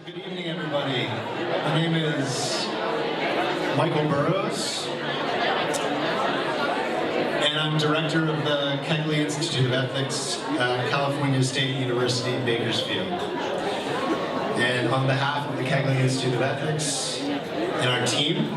So good evening, everybody. My name is Michael Burrows, and I'm director of the Kegley Institute of Ethics at California State University, Bakersfield. And on behalf of the Kegley Institute of Ethics and our team,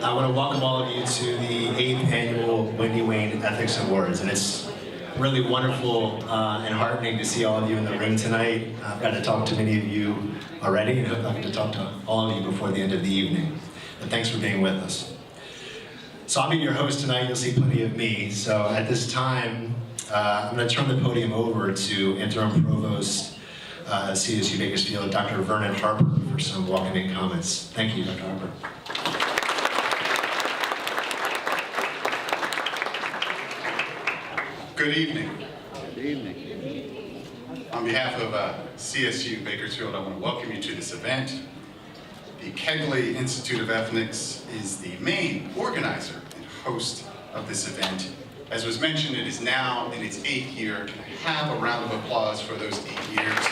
I want to welcome all of you to the 8th annual Wendy Wayne Ethics Awards. And it's really wonderful and heartening to see all of you in the room tonight. I've got to talk to many of you already, and hope I get to talk to all of you before the end of the evening. But thanks for being with us. So I'll be your host tonight. You'll see plenty of me. So at this time, I'm going to turn the podium over to Interim Provost CSU Bakersfield, Dr. Vernon Harper, for some welcoming comments. Thank you, Dr. Harper. Good evening. Good evening. On behalf of CSU Bakersfield, I want to welcome you to this event. The Kegley Institute of Ethics is the main organizer and host of this event. As was mentioned, it is now in its 8th year. Can I have a round of applause for those 8 years?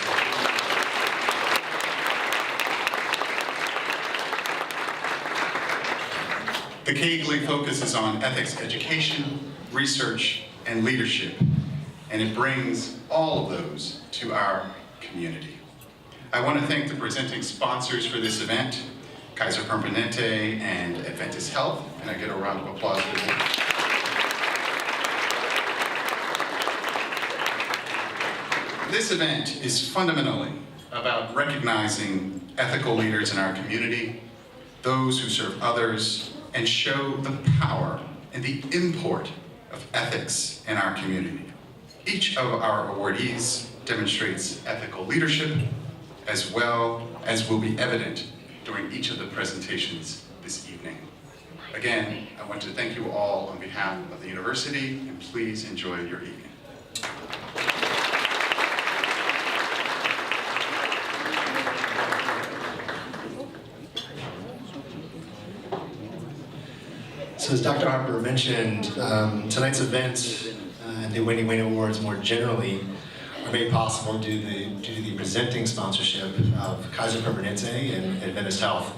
The Kegley focuses on ethics education, research, and leadership, and it brings all of those to our community. I want to thank the presenting sponsors for this event, Kaiser Permanente and Adventist Health, and I get a round of applause for them. This event is fundamentally about recognizing ethical leaders in our community, those who serve others, and show the power and the import of ethics in our community. Each of our awardees demonstrates ethical leadership, as well as will be evident during each of the presentations this evening. Again, I want to thank you all on behalf of the university, and please enjoy your evening. So as Dr. Harper mentioned, tonight's event and the Wendy Wayne Awards more generally are made possible due to the presenting sponsorship of Kaiser Permanente and Adventist Health.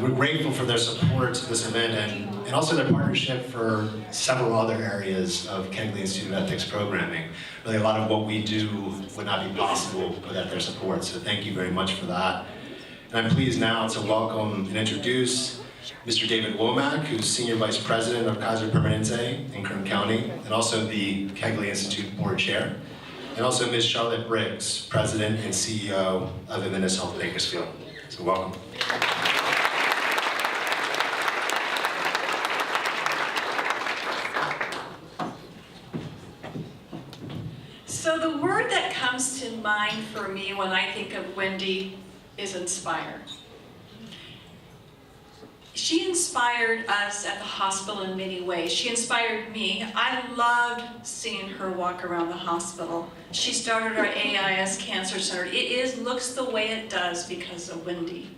We're grateful for their support to this event and also their partnership for several other areas of Kegley Institute of Ethics programming. Really, a lot of what we do would not be possible without their support, so thank you very much for that. And I'm pleased now to welcome and introduce Mr. David Womack, who's Senior Vice President of Kaiser Permanente in Kern County, and also the Kegley Institute Board Chair, and also Ms. Charlotte Briggs, President and CEO of Adventist Health Bakersfield. So welcome. So the word that comes to mind for me when I think of Wendy is inspire. She inspired us at the hospital in many ways. She inspired me. I loved seeing her walk around the hospital. She started our AIS Cancer Center. It looks the way it does because of Wendy.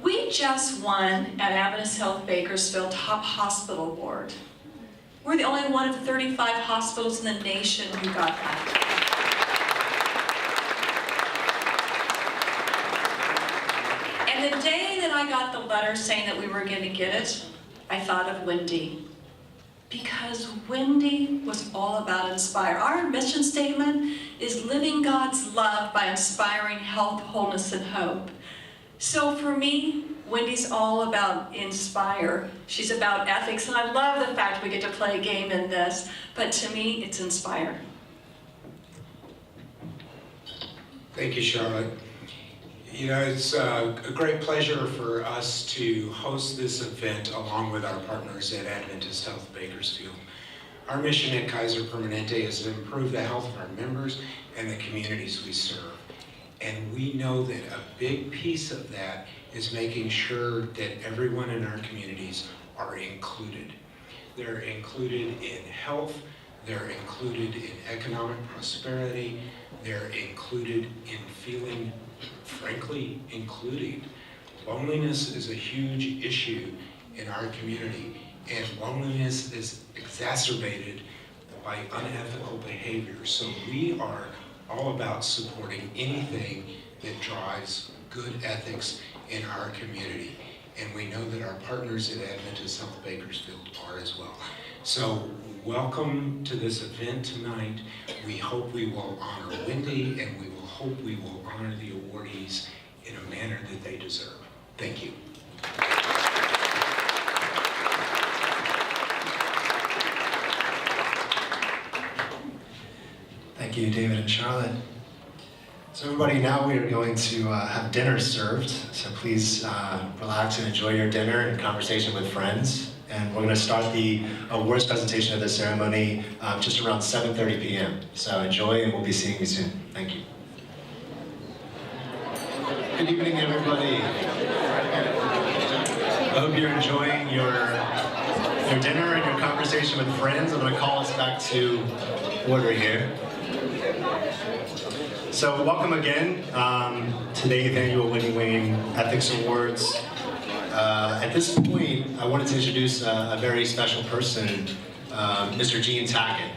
We just won at Adventist Health Bakersfield Top Hospital Board. We're the only one of 35 hospitals in the nation who got that. And the day that I got the letter saying that we were going to get it, I thought of Wendy. Because Wendy was all about inspire. Our mission statement is living God's love by inspiring health, wholeness, and hope. So for me, Wendy's all about inspire. She's about ethics, and I love the fact we get to play a game in this, but to me, it's inspire. Thank you, Charlotte. You know, it's a great pleasure for us to host this event along with our partners at Adventist Health Bakersfield. Our mission at Kaiser Permanente is to improve the health of our members and the communities we serve. And we know that a big piece of that is making sure that everyone in our communities are included. They're included in health, they're included in economic prosperity, they're included in feeling, frankly, including. Loneliness is a huge issue in our community, and loneliness is exacerbated by unethical behavior. So we are all about supporting anything that drives good ethics in our community. And we know that our partners at Adventist Health Bakersfield are as well. So welcome to this event tonight. We hope we will honor Wendy, and we will hope we will honor the awardees in a manner that they deserve. Thank you. Thank you, David and Charlotte. So everybody, now we are going to have dinner served. So please relax and enjoy your dinner and conversation with friends. And we're going to start the awards presentation of the ceremony just around 7:30 p.m. So enjoy, and we'll be seeing you soon. Thank you. Good evening, everybody. I hope you're enjoying your dinner and your conversation with friends. I'm going to call us back to order here. So welcome again to the 8th Annual Wendy Wayne Ethics Awards. At this point, I wanted to introduce a very special person, Mr. Gene Tackett,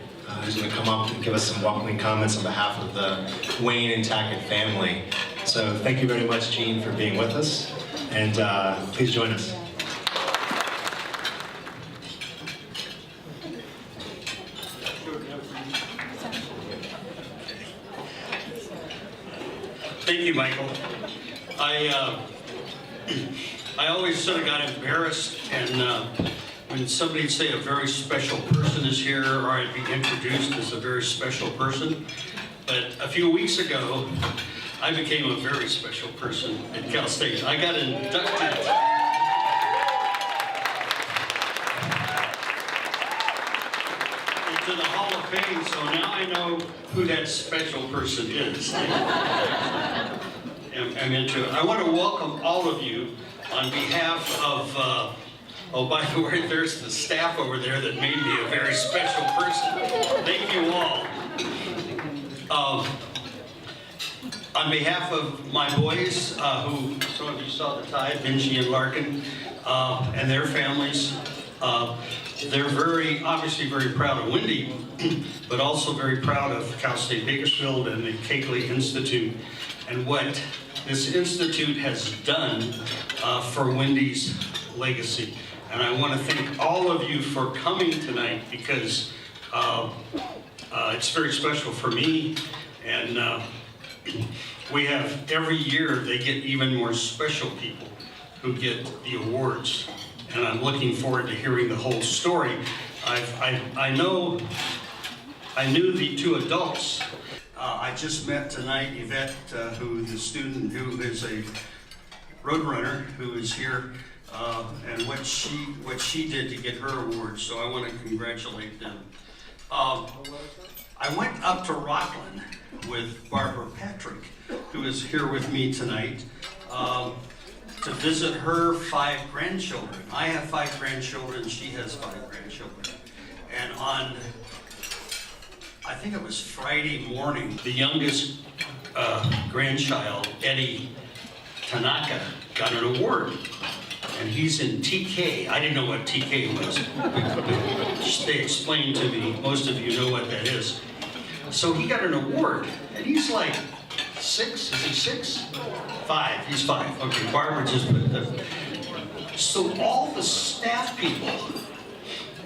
who's going to come up and give us some welcoming comments on behalf of the Wayne and Tackett family. So thank you very much, Gene, for being with us, and please join us. Thank you, Michael. I always sort of got embarrassed, and when somebody would say a very special person is here, or I'd be introduced as a very special person. But a few weeks ago, I became a very special person at Cal State. I got inducted into the Hall of Fame, so now I know who that special person is. I'm into it. I want to welcome all of you on behalf of, oh, by the way, there's the staff over there that made me a very special person. Thank you all. On behalf of my boys, who some of you saw the tie, Benji and Larkin, and their families, they're obviously very proud of Wendy, but also very proud of Cal State Bakersfield and the Keighley Institute and what this institute has done for Wendy's legacy. And I want to thank all of you for coming tonight, because it's very special for me. And we have, every year, they get even more special people who get the awards. And I'm looking forward to hearing the whole story. I knew the two adults. I just met tonight Yvette, who is the student who is a road runner who is here, and what she did to get her award. So I want to congratulate them. I went up to Rockland with Barbara Patrick, who is here with me tonight, to visit her 5 grandchildren. I have 5 grandchildren, she has 5 grandchildren. And on, I think it was Friday morning, the youngest grandchild, Eddie Tanaka, got an award. And he's in TK. I didn't know what TK was. They explained to me, most of you know what that is. So he got an award, and he's like 6, is he 6? 5, he's 5. Okay, Barbara just put the... So all the staff people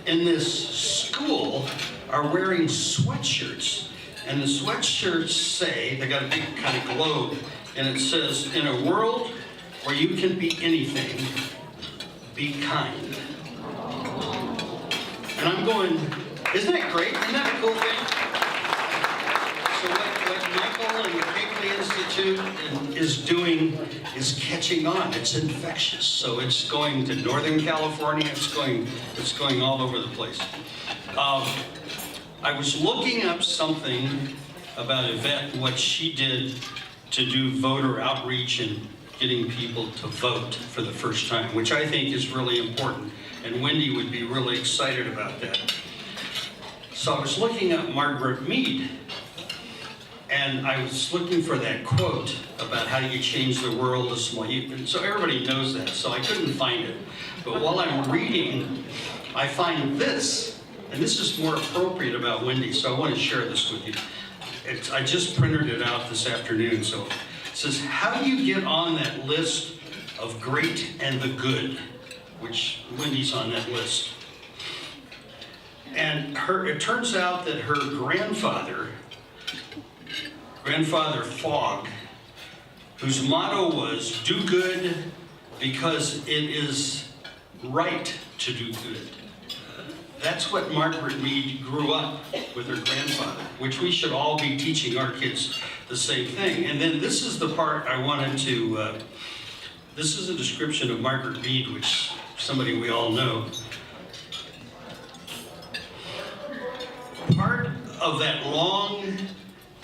in this school are wearing sweatshirts. And the sweatshirts say, they got a big kind of globe, and it says, in a world where you can be anything, be kind. And I'm going, isn't that great? Isn't that a cool thing? So what Michael and the Keighley Institute is doing is catching on. It's infectious. So it's going to Northern California. It's going all over the place. I was looking up something about Yvette and what she did to do voter outreach and getting people to vote for the first time, which I think is really important. And Wendy would be really excited about that. So I was looking up Margaret Mead, and I was looking for that quote about how you change the world a small. So everybody knows that, so I couldn't find it. But while I'm reading, I find this, and this is more appropriate about Wendy, so I want to share this with you. I just printed it out this afternoon, so it says, how do you get on that list of great and the good? Which Wendy's on that list. And it turns out that her grandfather Fogg, whose motto was, do good because it is right to do good. That's what Margaret Mead grew up with her grandfather, which we should all be teaching our kids the same thing. And then this is the part I wanted to, this is a description of Margaret Mead, which somebody we all know. Part of that long,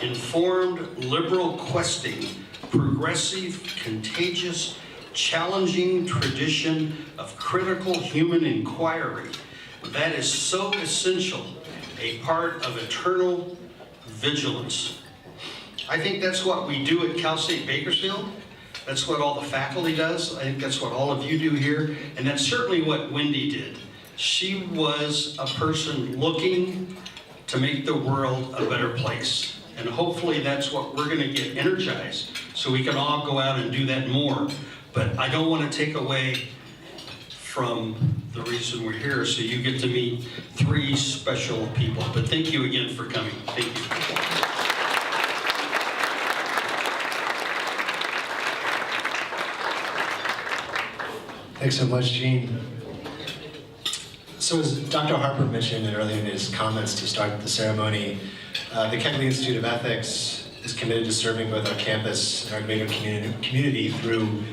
informed, liberal questing, progressive, contagious, challenging tradition of critical human inquiry that is so essential, a part of eternal vigilance. I think that's what we do at Cal State Bakersfield. That's what all the faculty does. I think that's what all of you do here. And that's certainly what Wendy did. She was a person looking to make the world a better place. And hopefully that's what we're going to get energized so we can all go out and do that more. But I don't want to take away from the reason we're here, so you get to meet 3 special people. But thank you again for coming. Thank you. Thanks so much, Gene. So as Dr. Harper mentioned earlier in his comments to start the ceremony, the Kegley Institute of Ethics is committed to serving both our campus and our greater community through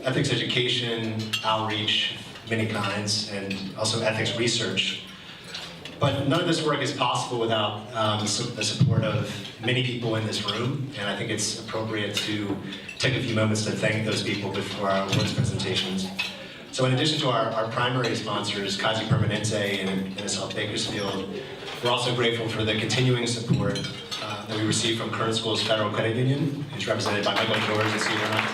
ethics education, outreach, many kinds, and also ethics research. But none of this work is possible without the support of many people in this room, and I think it's appropriate to take a few moments to thank those people before our awards presentations. So in addition to our primary sponsors, Kaiser Permanente and South Bakersfield, we're also grateful for the continuing support that we receive from Current School's Federal Credit Union, which is represented by Michael George and Steve Renner.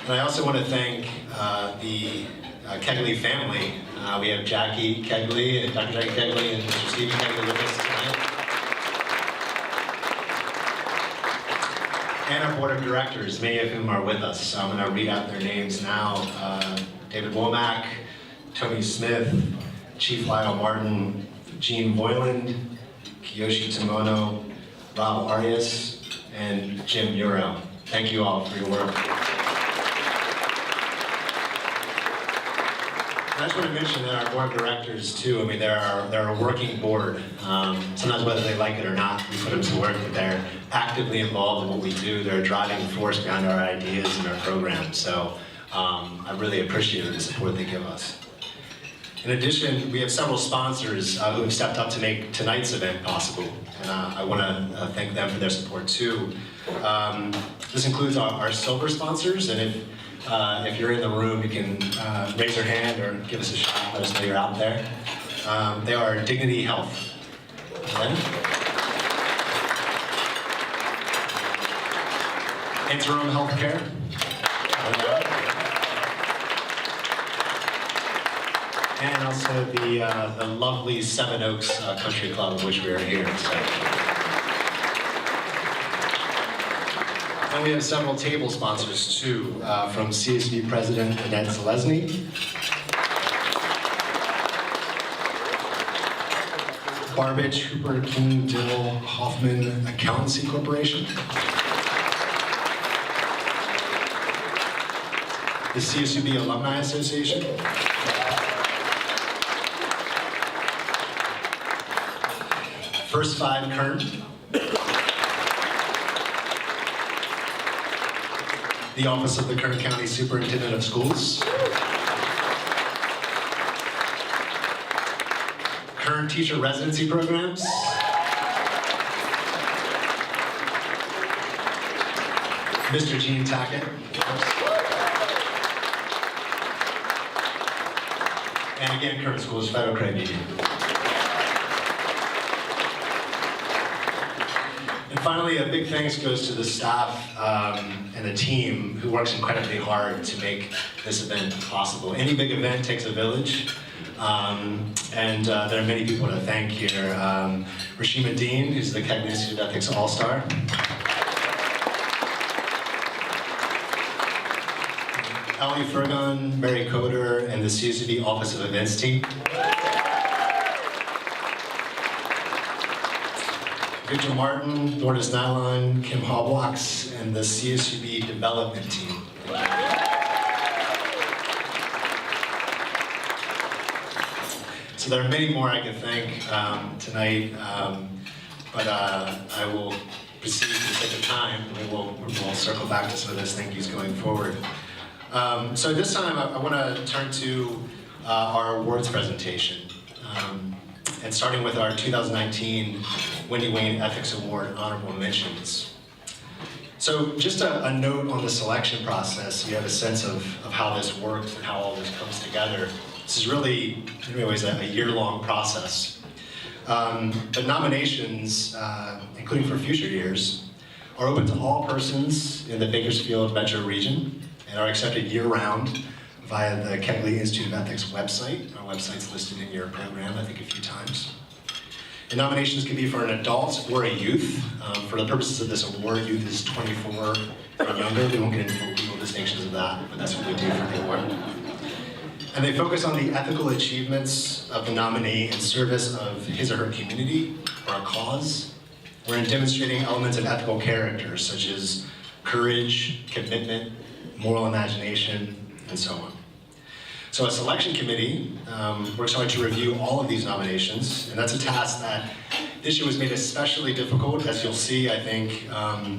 And I also want to thank the Kegley family. We have Jackie Kegley and Dr. Jackie Kegley and Mr. Stephen Kegley with us tonight. And our board of directors, many of whom are with us. So I'm going to read out their names now. David Womack, Tony Smith, Chief Lyle Martin, Gene Boyland, Kiyoshi Tomono, Rob Arias, and Jim Muro. Thank you all for your work. I just want to mention that our board of directors too, I mean, they're a working board. Sometimes whether they like it or not, we put them to work, but they're actively involved in what we do. They're a driving force behind our ideas and our programs. So I really appreciate the support they give us. In addition, we have several sponsors who have stepped up to make tonight's event possible. And I want to thank them for their support too. This includes our silver sponsors, and if you're in the room, you can raise your hand or give us a shout, let us know you're out there. They are Dignity Health. Interim Healthcare. And also the lovely Seven Oaks Country Club, of which we are here. So. And we have several table sponsors too, from CSB President Annette Zelesny, Barbich, Hooper, King, Gill, Hoffman Accountancy Corporation, the CSUB Alumni Association, First Five Kern, the Office of the Kern County Superintendent of Schools, Kern Teacher Residency Programs, Mr. Gene Tackett, and again, Kern Schools Federal Credit Union. And finally, a big thanks goes to the staff and the team who works incredibly hard to make this event possible. Any big event takes a village. There are many people to thank here. Rashima Dean, who's the Kegley Institute of Ethics All-Star. Ellie Fergon, Mary Coder, and the CSUB Office of Events team. Victor Martin, Lourdes Nylon, Kim Hobblocks, and the CSUB Development team. So there are many more I could thank tonight, but I will proceed for the sake of time. We'll circle back to some of those thank yous going forward. So this time I want to turn to our awards presentation. And starting with our 2019 Wendy Wayne Ethics Award Honorable Mentions. So just a note on the selection process, so you have a sense of how this works and how all this comes together. This is really, in many ways, a year-long process. But nominations, including for future years, are open to all persons in the Bakersfield metro region and are accepted year-round via the Kegley Institute of Ethics website. Our website's listed in your program, I think, a few times. And nominations can be for an adult or a youth. For the purposes of this award, youth is 24 and younger. We won't get into legal distinctions of that, but that's what we do for the award. And they focus on the ethical achievements of the nominee in service of his or her community or a cause, or in demonstrating elements of ethical character, such as courage, commitment, moral imagination, and so on. So a selection committee works hard to review all of these nominations, and that's a task that this year was made especially difficult, as you'll see, I think,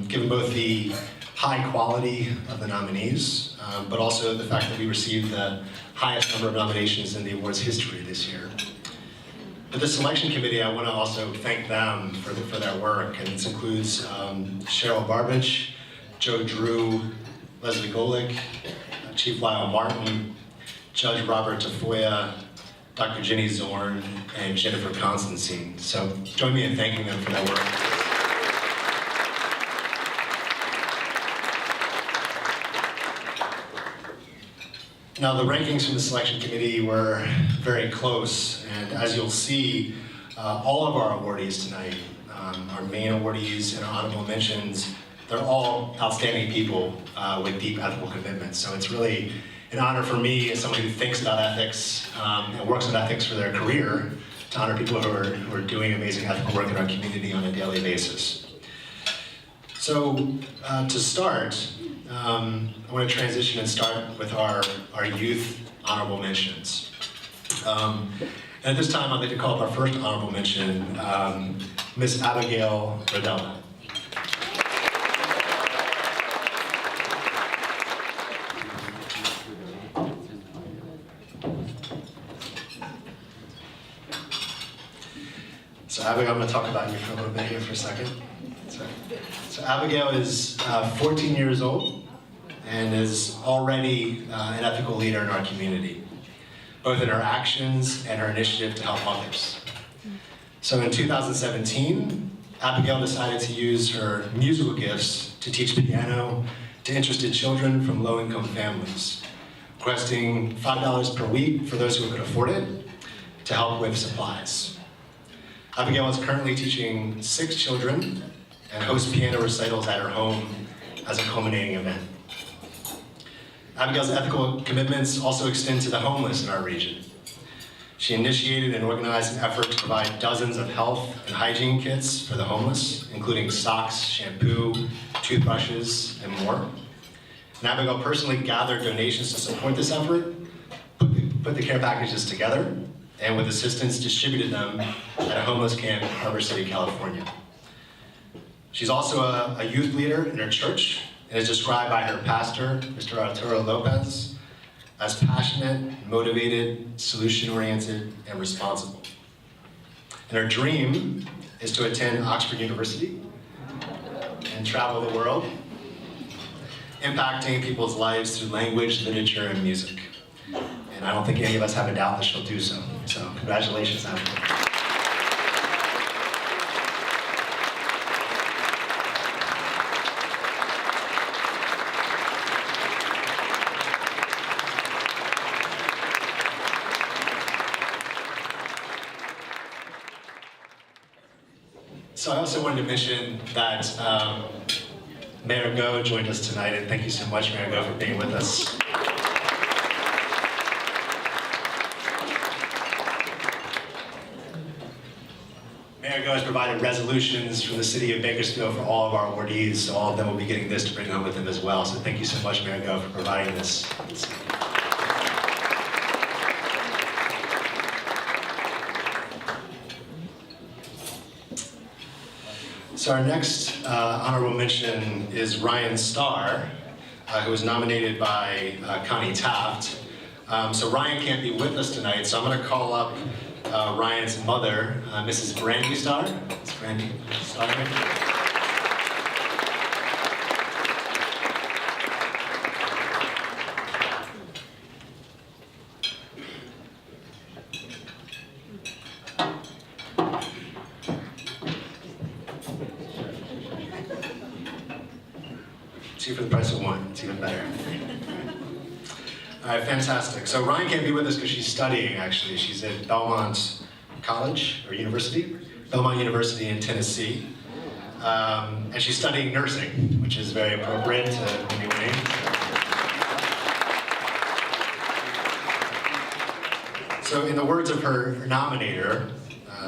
given both the high quality of the nominees, but also the fact that we received the highest number of nominations in the awards history this year. But the selection committee, I want to also thank them for their work, and this includes Cheryl Barbich, Joe Drew, Leslie Golick, Chief Lyle Martin, Judge Robert Tafoya, Dr. Jenny Zorn, and Jennifer Constantine. So join me in thanking them for their work. Now, the rankings from the selection committee were very close, and as you'll see, all of our awardees tonight, our main awardees and our honorable mentions, they're all outstanding people with deep ethical commitments. So it's really an honor for me as someone who thinks about ethics and works with ethics for their career to honor people who are doing amazing ethical work in our community on a daily basis. So to start, I want to transition and start with our youth honorable mentions. And at this time, I'd like to call up our first honorable mention, Miss Abigail Rodela. So Abigail, I'm going to talk about you for a little bit here for a second. So Abigail is 14 years old and is already an ethical leader in our community, both in her actions and her initiative to help others. So in 2017, Abigail decided to use her musical gifts to teach piano to interested children from low-income families, requesting $5 per week for those who could afford it to help with supplies. Abigail is currently teaching 6 children and hosts piano recitals at her home as a culminating event. Abigail's ethical commitments also extend to the homeless in our region. She initiated and organized an effort to provide dozens of health and hygiene kits for the homeless, including socks, shampoo, toothbrushes, and more. And Abigail personally gathered donations to support this effort, put the care packages together, and with assistance distributed them at a homeless camp in Harbor City, California. She's also a youth leader in her church and is described by her pastor, Mr. Arturo Lopez, as passionate, motivated, solution-oriented, and responsible. And her dream is to attend Oxford University and travel the world, impacting people's lives through language, literature, and music. And I don't think any of us have a doubt that she'll do so. So congratulations, Abigail. So I also wanted to mention that Mayor Go joined us tonight, and thank you so much, Mayor Go, for being with us. Mayor Go has provided resolutions from the city of Bakersfield for all of our awardees, so all of them will be getting this to bring home with them as well. So thank you so much, Mayor Go, for providing this. So our next honorable mention is Ryan Starr, who was nominated by Connie Taft. So Ryan can't be with us tonight, so I'm going to call up Ryan's mother, Mrs. Brandy Starr. Ms. Brandy Starr. Two for the price of one. It's even better. All right, fantastic. So Ryan can't be with us because she's studying, actually. She's at Belmont College, or University, Belmont University in Tennessee. And she's studying nursing, which is very appropriate to Wendy. So in the words of her nominator,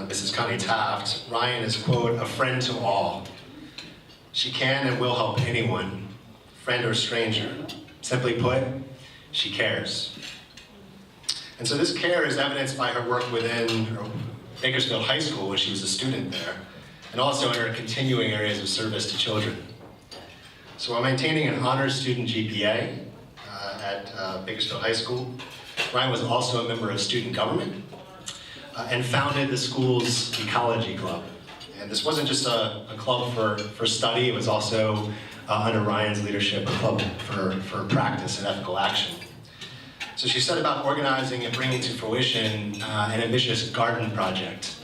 Mrs. Connie Taft, Ryan is, quote, a friend to all. She can and will help anyone, friend or stranger. Simply put, she cares. And so this care is evidenced by her work within Bakersfield High School when she was a student there, and also in her continuing areas of service to children. So while maintaining an honors student GPA at Bakersfield High School, Ryan was also a member of student government and founded the school's ecology club. And this wasn't just a club for study, it was also under Ryan's leadership, a club for practice and ethical action. So she set about organizing and bringing to fruition an ambitious garden project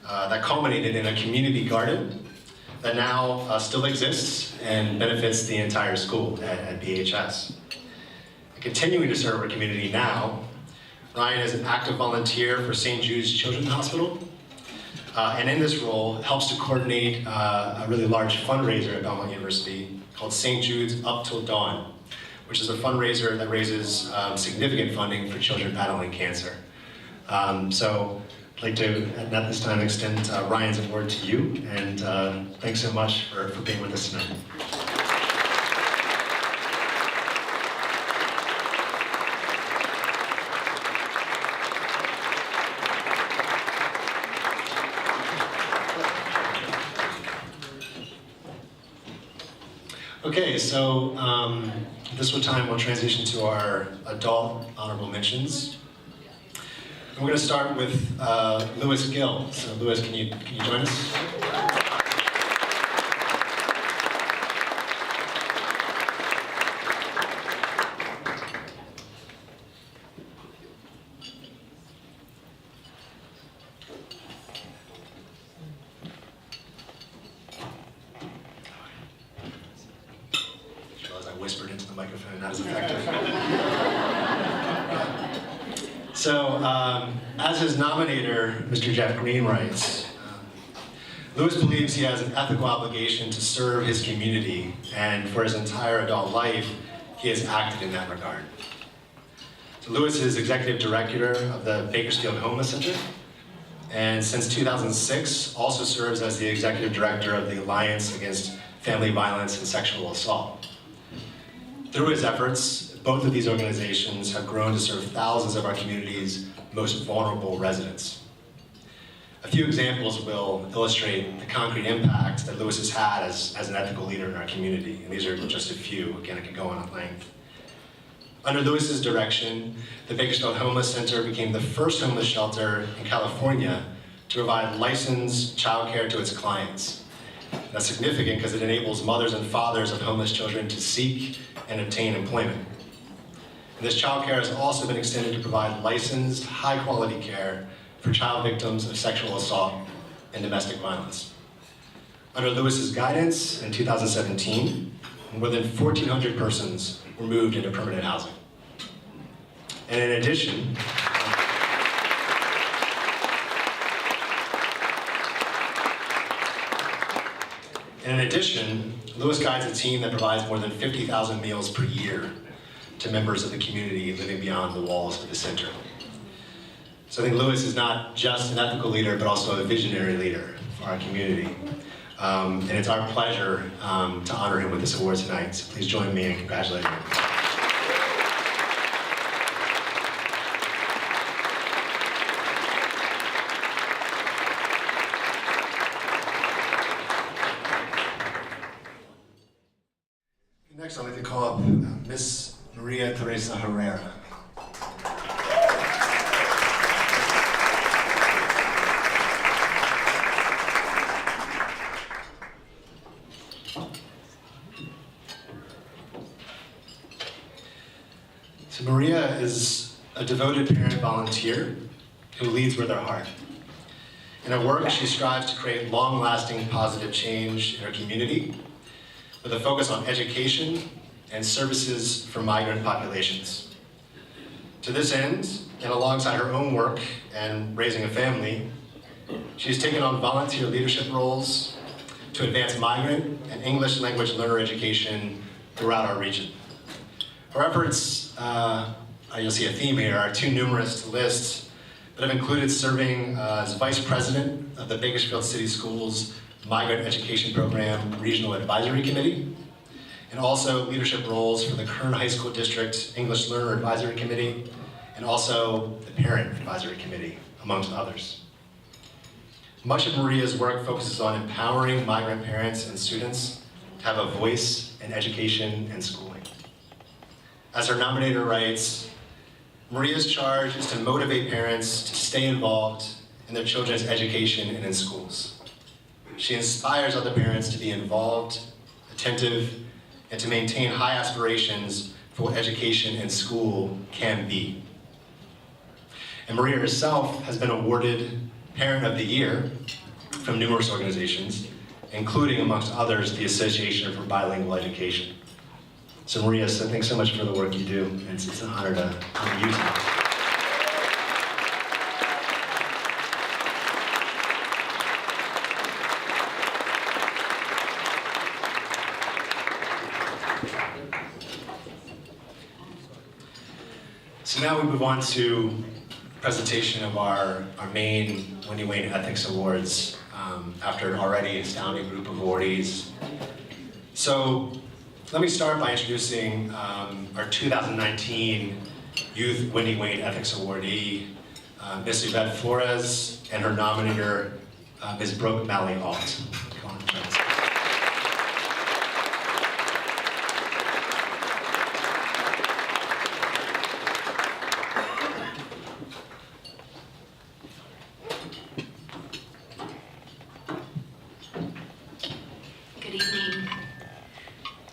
that culminated in a community garden that now still exists and benefits the entire school at BHS. And continuing to serve our community now, Ryan is an active volunteer for St. Jude's Children's Hospital, and in this role helps to coordinate a really large fundraiser at Belmont University called St. Jude's Up Till Dawn, which is a fundraiser that raises significant funding for children battling cancer. So I'd like to, at this time, extend Ryan's award to you, and thanks so much for being with us tonight. Okay, so this time we'll transition to our adult honorable mentions. And we're going to start with Lewis Gill. So Lewis, can you join us? Whispered into the microphone, not as effective. So, as his nominator, Mr. Jeff Green writes, Lewis believes he has an ethical obligation to serve his community, and for his entire adult life, he has acted in that regard. So Lewis is executive director of the Bakersfield Homeless Center, and since 2006, also serves as the executive director of the Alliance Against Family Violence and Sexual Assault. Through his efforts, both of these organizations have grown to serve thousands of our community's most vulnerable residents. A few examples will illustrate the concrete impact that Lewis has had as an ethical leader in our community, and these are just a few. Again, I could go on at length. Under Lewis's direction, the Bakersfield Homeless Center became the first homeless shelter in California to provide licensed childcare to its clients. That's significant because it enables mothers and fathers of homeless children to seek and obtain employment. And this child care has also been extended to provide licensed, high-quality care for child victims of sexual assault and domestic violence. Under Lewis's guidance in 2017, more than 1,400 persons were moved into permanent housing. And in addition, And in addition, Lewis guides a team that provides more than 50,000 meals per year to members of the community living beyond the walls of the center. So I think Lewis is not just an ethical leader, but also a visionary leader for our community. And it's our pleasure to honor him with this award tonight. So please join me in congratulating him. Next, I'd like to call up Miss Maria Teresa Herrera. So Maria is a devoted parent volunteer who leads with her heart. In her work, she strives to create long-lasting positive change in her community with a focus on education and services for migrant populations. To this end, and alongside her own work and raising a family, she's taken on volunteer leadership roles to advance migrant and English language learner education throughout our region. Her efforts, you'll see a theme here, are too numerous to list, but have included serving as Vice President of the Bakersfield City Schools Migrant Education Program Regional Advisory Committee, and also leadership roles for the Kern High School District English Learner Advisory Committee, and also the Parent Advisory Committee, amongst others. Much of Maria's work focuses on empowering migrant parents and students to have a voice in education and schooling. As her nominator writes, Maria's charge is to motivate parents to stay involved in their children's education and in schools. She inspires other parents to be involved, attentive, and to maintain high aspirations for what education and school can be. And Maria herself has been awarded Parent of the Year from numerous organizations, including, amongst others, the Association for Bilingual Education. So Maria, thanks so much for the work you do. It's an honor to honor you tonight. So now we move on to the presentation of our main Wendy Wayne Ethics Awards after an already astounding group of awardees. So let me start by introducing our 2019 Youth Wendy Wayne Ethics Awardee, Miss Yvette Flores, and her nominator, Ms. Brooke Malley-Alt.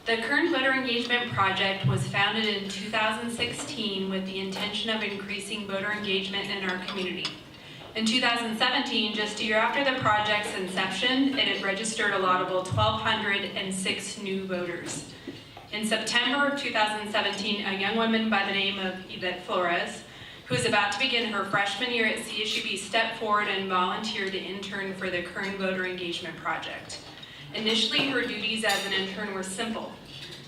The Kern Voter Engagement Project was founded in 2016 with the intention of increasing voter engagement in our community. In 2017, just a year after the project's inception, it had registered a laudable 1,206 new voters. In September of 2017, a young woman by the name of Yvette Flores, who is about to begin her freshman year at CSUB, stepped forward and volunteered to intern for the Kern Voter Engagement Project. Initially, her duties as an intern were simple: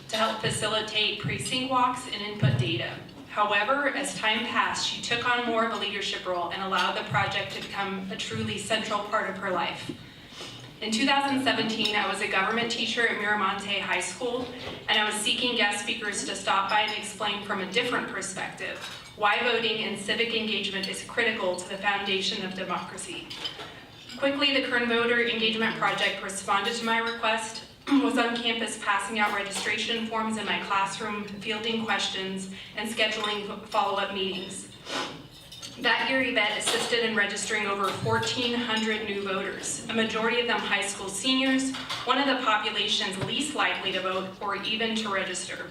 to help facilitate precinct walks and input data. However, as time passed, she took on more of a leadership role and allowed the project to become a truly central part of her life. In 2017, I was a government teacher at Miramonte High School, and I was seeking guest speakers to stop by and explain from a different perspective why voting and civic engagement is critical to the foundation of democracy. Quickly, the Kern Voter Engagement Project responded to my request, was on campus passing out registration forms in my classroom, fielding questions, and scheduling follow-up meetings. That year, Yvette assisted in registering over 1,400 new voters, a majority of them high school seniors, one of the population's least likely to vote or even to register.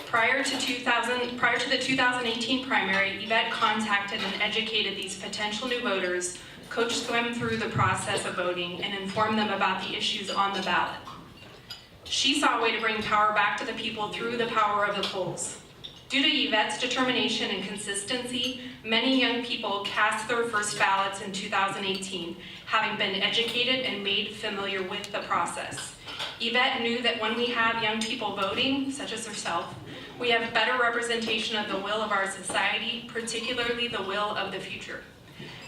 Prior to the 2018 primary, Yvette contacted and educated these potential new voters, coached them through the process of voting, and informed them about the issues on the ballot. She saw a way to bring power back to the people through the power of the polls. Due to Yvette's determination and consistency, many young people cast their first ballots in 2018, having been educated and made familiar with the process. Yvette knew that when we have young people voting, such as herself, we have better representation of the will of our society, particularly the will of the future.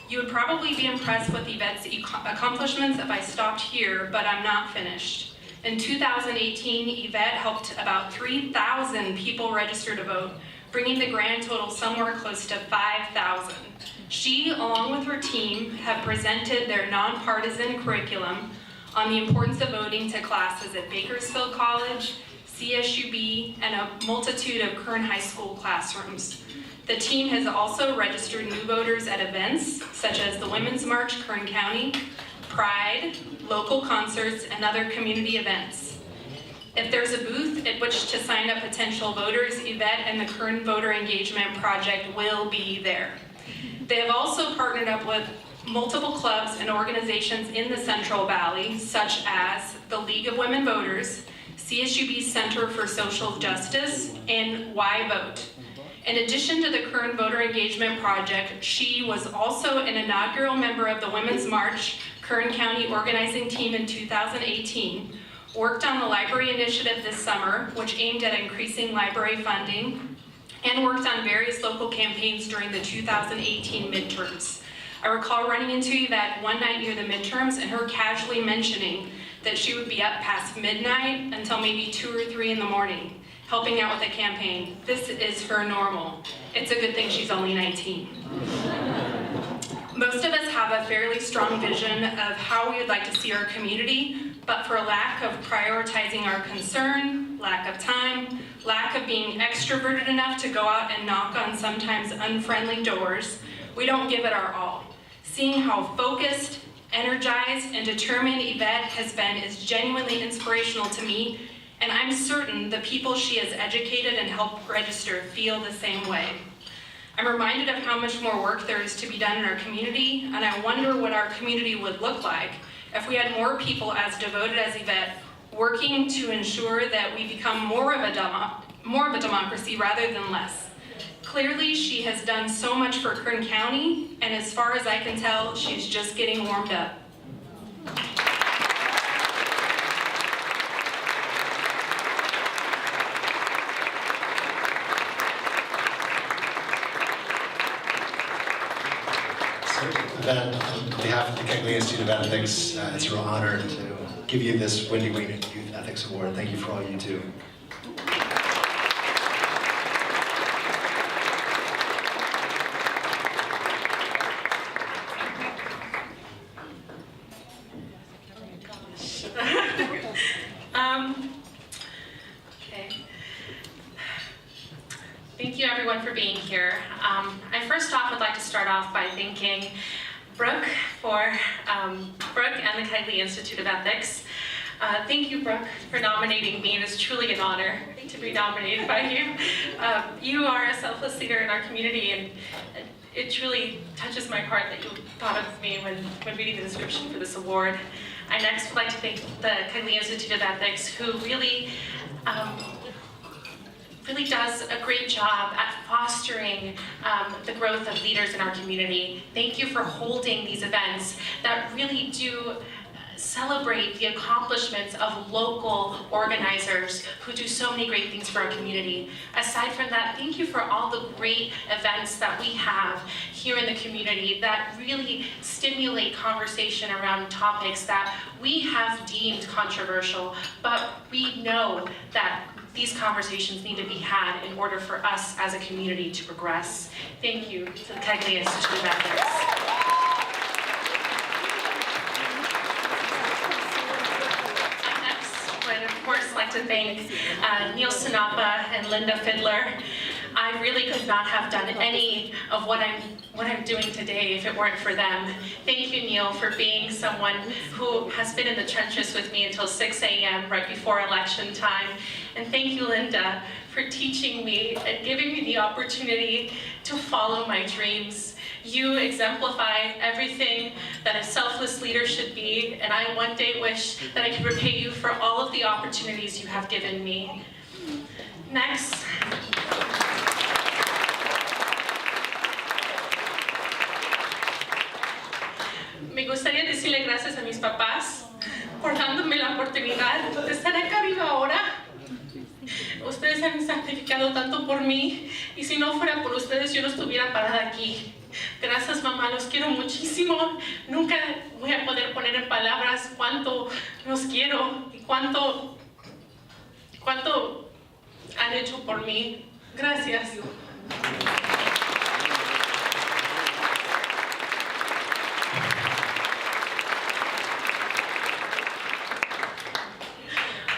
You would probably be impressed with Yvette's accomplishments if I stopped here, but I'm not finished. In 2018, Yvette helped about 3,000 people register to vote, bringing the grand total somewhere close to 5,000. She, along with her team, have presented their nonpartisan curriculum on the importance of voting to classes at Bakersfield College, CSUB, and a multitude of Kern High School classrooms. The team has also registered new voters at events such as the Women's March Kern County, Pride, local concerts, and other community events. If there's a booth at which to sign up potential voters, Yvette and the Kern Voter Engagement Project will be there. They have also partnered up with multiple clubs and organizations in the Central Valley, such as the League of Women Voters, CSUB Center for Social Justice, and Why Vote. In addition to the Kern Voter Engagement Project, she was also an inaugural member of the Women's March Kern County organizing team in 2018, worked on the library initiative this summer, which aimed at increasing library funding, and worked on various local campaigns during the 2018 midterms. I recall running into Yvette one night near the midterms and her casually mentioning that she would be up past midnight until maybe 2 or 3 in the morning, helping out with the campaign. This is her normal. It's a good thing she's only 19. Most of us have a fairly strong vision of how we would like to see our community, but for lack of prioritizing our concern, lack of time, lack of being extroverted enough to go out and knock on sometimes unfriendly doors, we don't give it our all. Seeing how focused, energized, and determined Yvette has been is genuinely inspirational to me, and I'm certain the people she has educated and helped register feel the same way. I'm reminded of how much more work there is to be done in our community, and I wonder what our community would look like if we had more people as devoted as Yvette working to ensure that we become more of a democracy rather than less. Clearly, she has done so much for Kern County, and as far as I can tell, she's just getting warmed up. Yvette, on behalf of the Kegley Institute of Ethics, it's a real honor to give you this Wendy Wayne Youth Ethics Award. Thank you for all you do. Thank you everyone for being here. I first off would like to start off by thanking Brooke and the Kegley Institute of Ethics. Thank you, Brooke, for nominating me. It is truly an honor to be nominated by you. You are a selfless leader in our community, and it truly touches my heart that you thought of me when reading the description for this award. I next would like to thank the Kegley Institute of Ethics, who really does a great job at fostering the growth of leaders in our community. Thank you for holding these events that really do celebrate the accomplishments of local organizers who do so many great things for our community. Aside from that, thank you for all the great events that we have here in the community that really stimulate conversation around topics that we have deemed controversial, but we know that these conversations need to be had in order for us as a community to progress. Thank you to the Kegley Institute of Ethics. Of course, like to thank Neil Sinapa and Linda Fiddler. I really could not have done any of what I'm doing today if it weren't for them. Thank you, Neil, for being someone who has been in the trenches with me until 6 a.m. right before election time. And thank you, Linda, for teaching me and giving me the opportunity to follow my dreams. You exemplify everything that a selfless leader should be, and I one day wish that I could repay you for all of the opportunities you have given me. Next. Me gustaría decirle gracias a mis papás por dándome la oportunidad de estar acá arriba ahora. Ustedes han sacrificado tanto por mí y si no fuera por ustedes yo no estuviera parada aquí. Gracias, mamá, los quiero muchísimo. Nunca voy a poder poner en palabras cuánto los quiero y cuánto han hecho por mí. Gracias.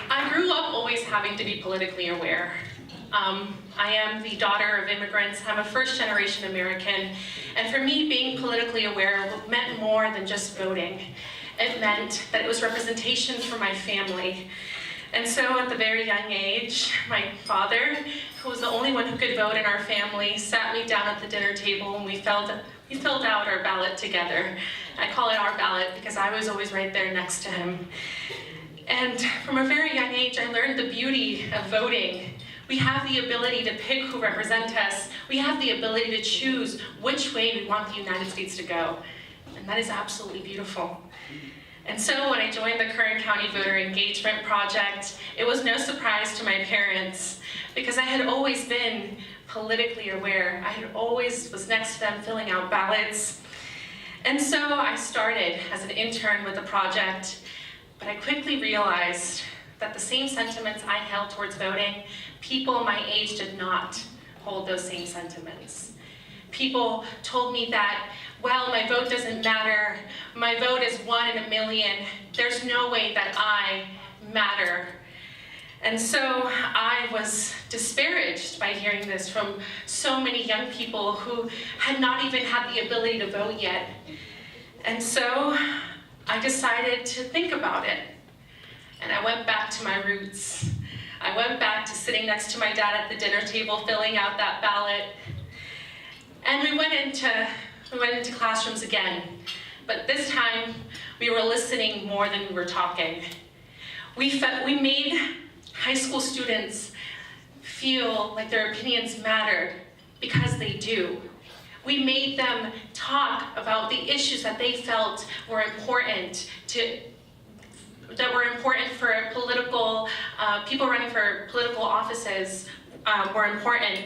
I grew up always having to be politically aware. I am the daughter of immigrants. I'm a first-generation American. And for me, being politically aware meant more than just voting. It meant that it was representation for my family. And so at the very young age, my father, who was the only one who could vote in our family, sat me down at the dinner table and we filled out our ballot together. I call it our ballot because I was always right there next to him. And from a very young age, I learned the beauty of voting. We have the ability to pick who represent us. We have the ability to choose which way we want the United States to go. And that is absolutely beautiful. And so when I joined the Kern County Voter Engagement Project, it was no surprise to my parents because I had always been politically aware. I had always was next to them filling out ballots. And so I started as an intern with the project, but I quickly realized that the same sentiments I held towards voting, people my age did not hold those same sentiments. People told me that, well, my vote doesn't matter, my vote is 1 in a million, there's no way that I matter. And so I was disparaged by hearing this from so many young people who had not even had the ability to vote yet. And so I decided to think about it. And I went back to my roots. I went back to sitting next to my dad at the dinner table, filling out that ballot. And we went into classrooms again. But this time, we were listening more than we were talking. We made high school students feel like their opinions mattered, because they do. We made them talk about the issues that they felt were important for political, people running for political offices were important.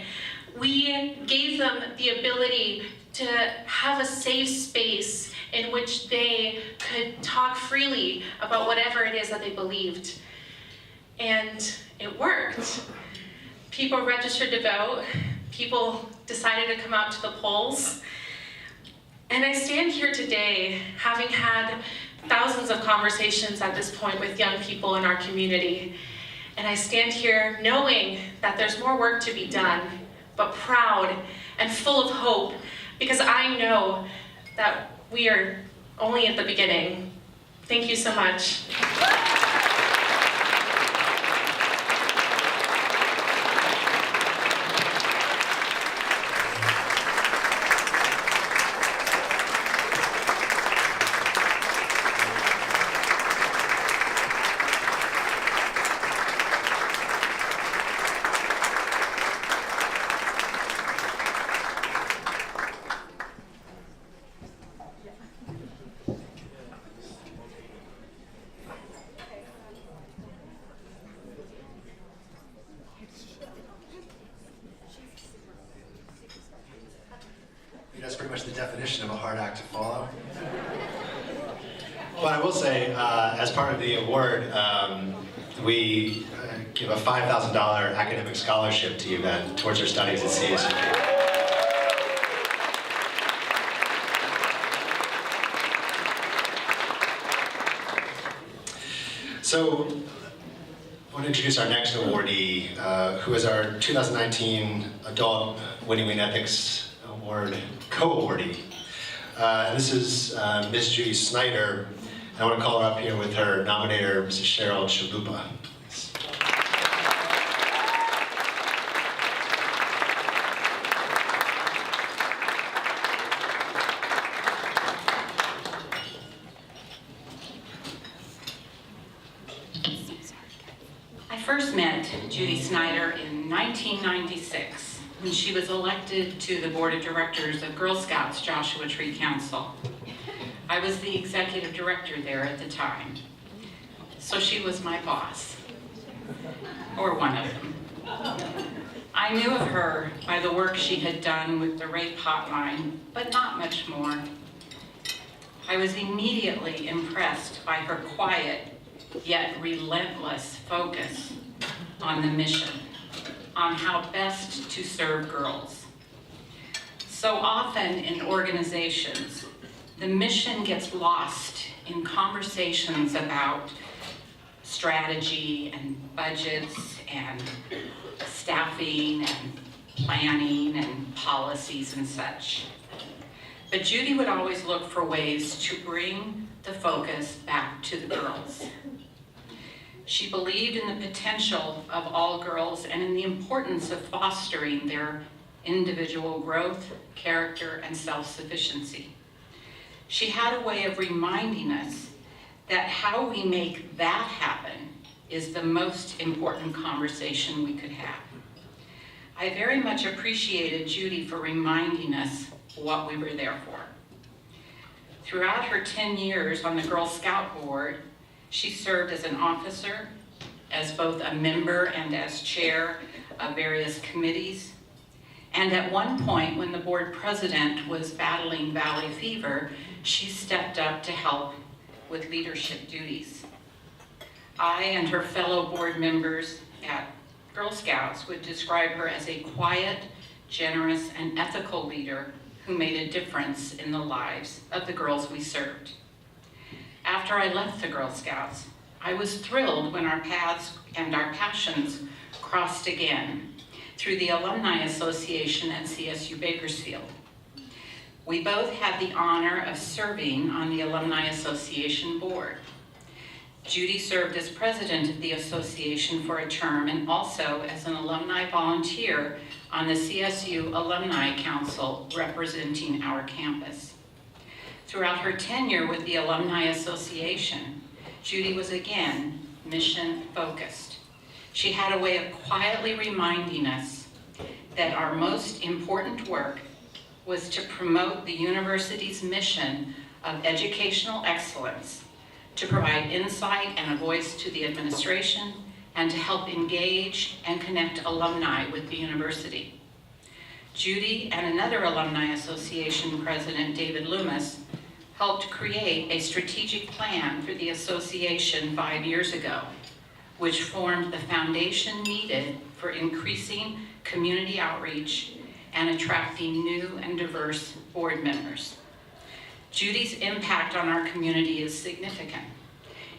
We gave them the ability to have a safe space in which they could talk freely about whatever it is that they believed. And it worked. People registered to vote. People decided to come out to the polls. And I stand here today having had thousands of conversations at this point with young people in our community. And I stand here knowing that there's more work to be done, but proud and full of hope, because I know that we are only at the beginning. Thank you so much. That's pretty much the definition of a hard act to follow. But I will say, as part of the award, we give a $5,000 academic scholarship to Yvette towards her studies at CSU. So, I want to introduce our next awardee, who is our 2019 Adult Winning in Ethics Award co-awardee. This is Ms. Judy Snyder. And I want to call her up here with her nominator, Mrs. Cheryl Chalupa. I first met Judy Snyder in 1996 when she was elected to the Board of Directors of Girl Scouts Joshua Tree Council. I was the executive director there at the time. so she was my boss, or one of them. I knew of her by the work she had done with the rape hotline, but not much more. I was immediately impressed by her quiet, yet relentless focus on the mission, on how best to serve girls. So often in organizations, the mission gets lost in conversations about strategy and budgets and staffing and planning and policies and such. But Judy would always look for ways to bring the focus back to the girls. She believed in the potential of all girls and in the importance of fostering their individual growth, character, and self-sufficiency. She had a way of reminding us that how we make that happen is the most important conversation we could have. I very much appreciated Judy for reminding us what we were there for. Throughout her 10 years on the Girl Scout board, she served as an officer, as both a member and as chair of various committees. And at one point, when the board president was battling valley fever, she stepped up to help with leadership duties. I and her fellow board members at Girl Scouts would describe her as a quiet, generous, and ethical leader who made a difference in the lives of the girls we served. After I left the Girl Scouts, I was thrilled when our paths and our passions crossed again through the Alumni Association at CSU Bakersfield. We both had the honor of serving on the Alumni Association board. Judy served as president of the association for a term and also as an alumni volunteer on the CSU Alumni Council representing our campus. Throughout her tenure with the Alumni Association, Judy was again mission-focused. She had a way of quietly reminding us that our most important work was to promote the university's mission of educational excellence, to provide insight and a voice to the administration, and to help engage and connect alumni with the university. Judy and another Alumni Association president, David Loomis, helped create a strategic plan for the association 5 years ago, which formed the foundation needed for increasing community outreach and attracting new and diverse board members. Judy's impact on our community is significant.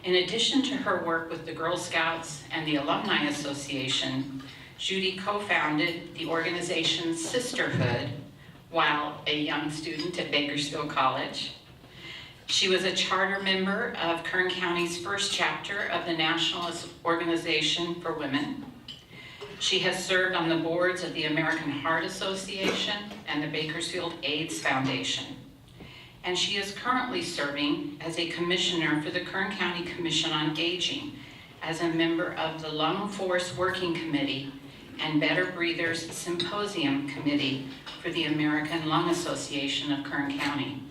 In addition to her work with the Girl Scouts and the Alumni Association, Judy co-founded the organization's Sisterhood while a young student at Bakersfield College. She was a charter member of Kern County's first chapter of the National Organization for Women. She has served on the boards of the American Heart Association and the Bakersfield AIDS Foundation. And she is currently serving as a commissioner for the Kern County Commission on Aging, as a member of the Lung Force Working Committee and Better Breathers Symposium Committee for the American Lung Association of Kern County.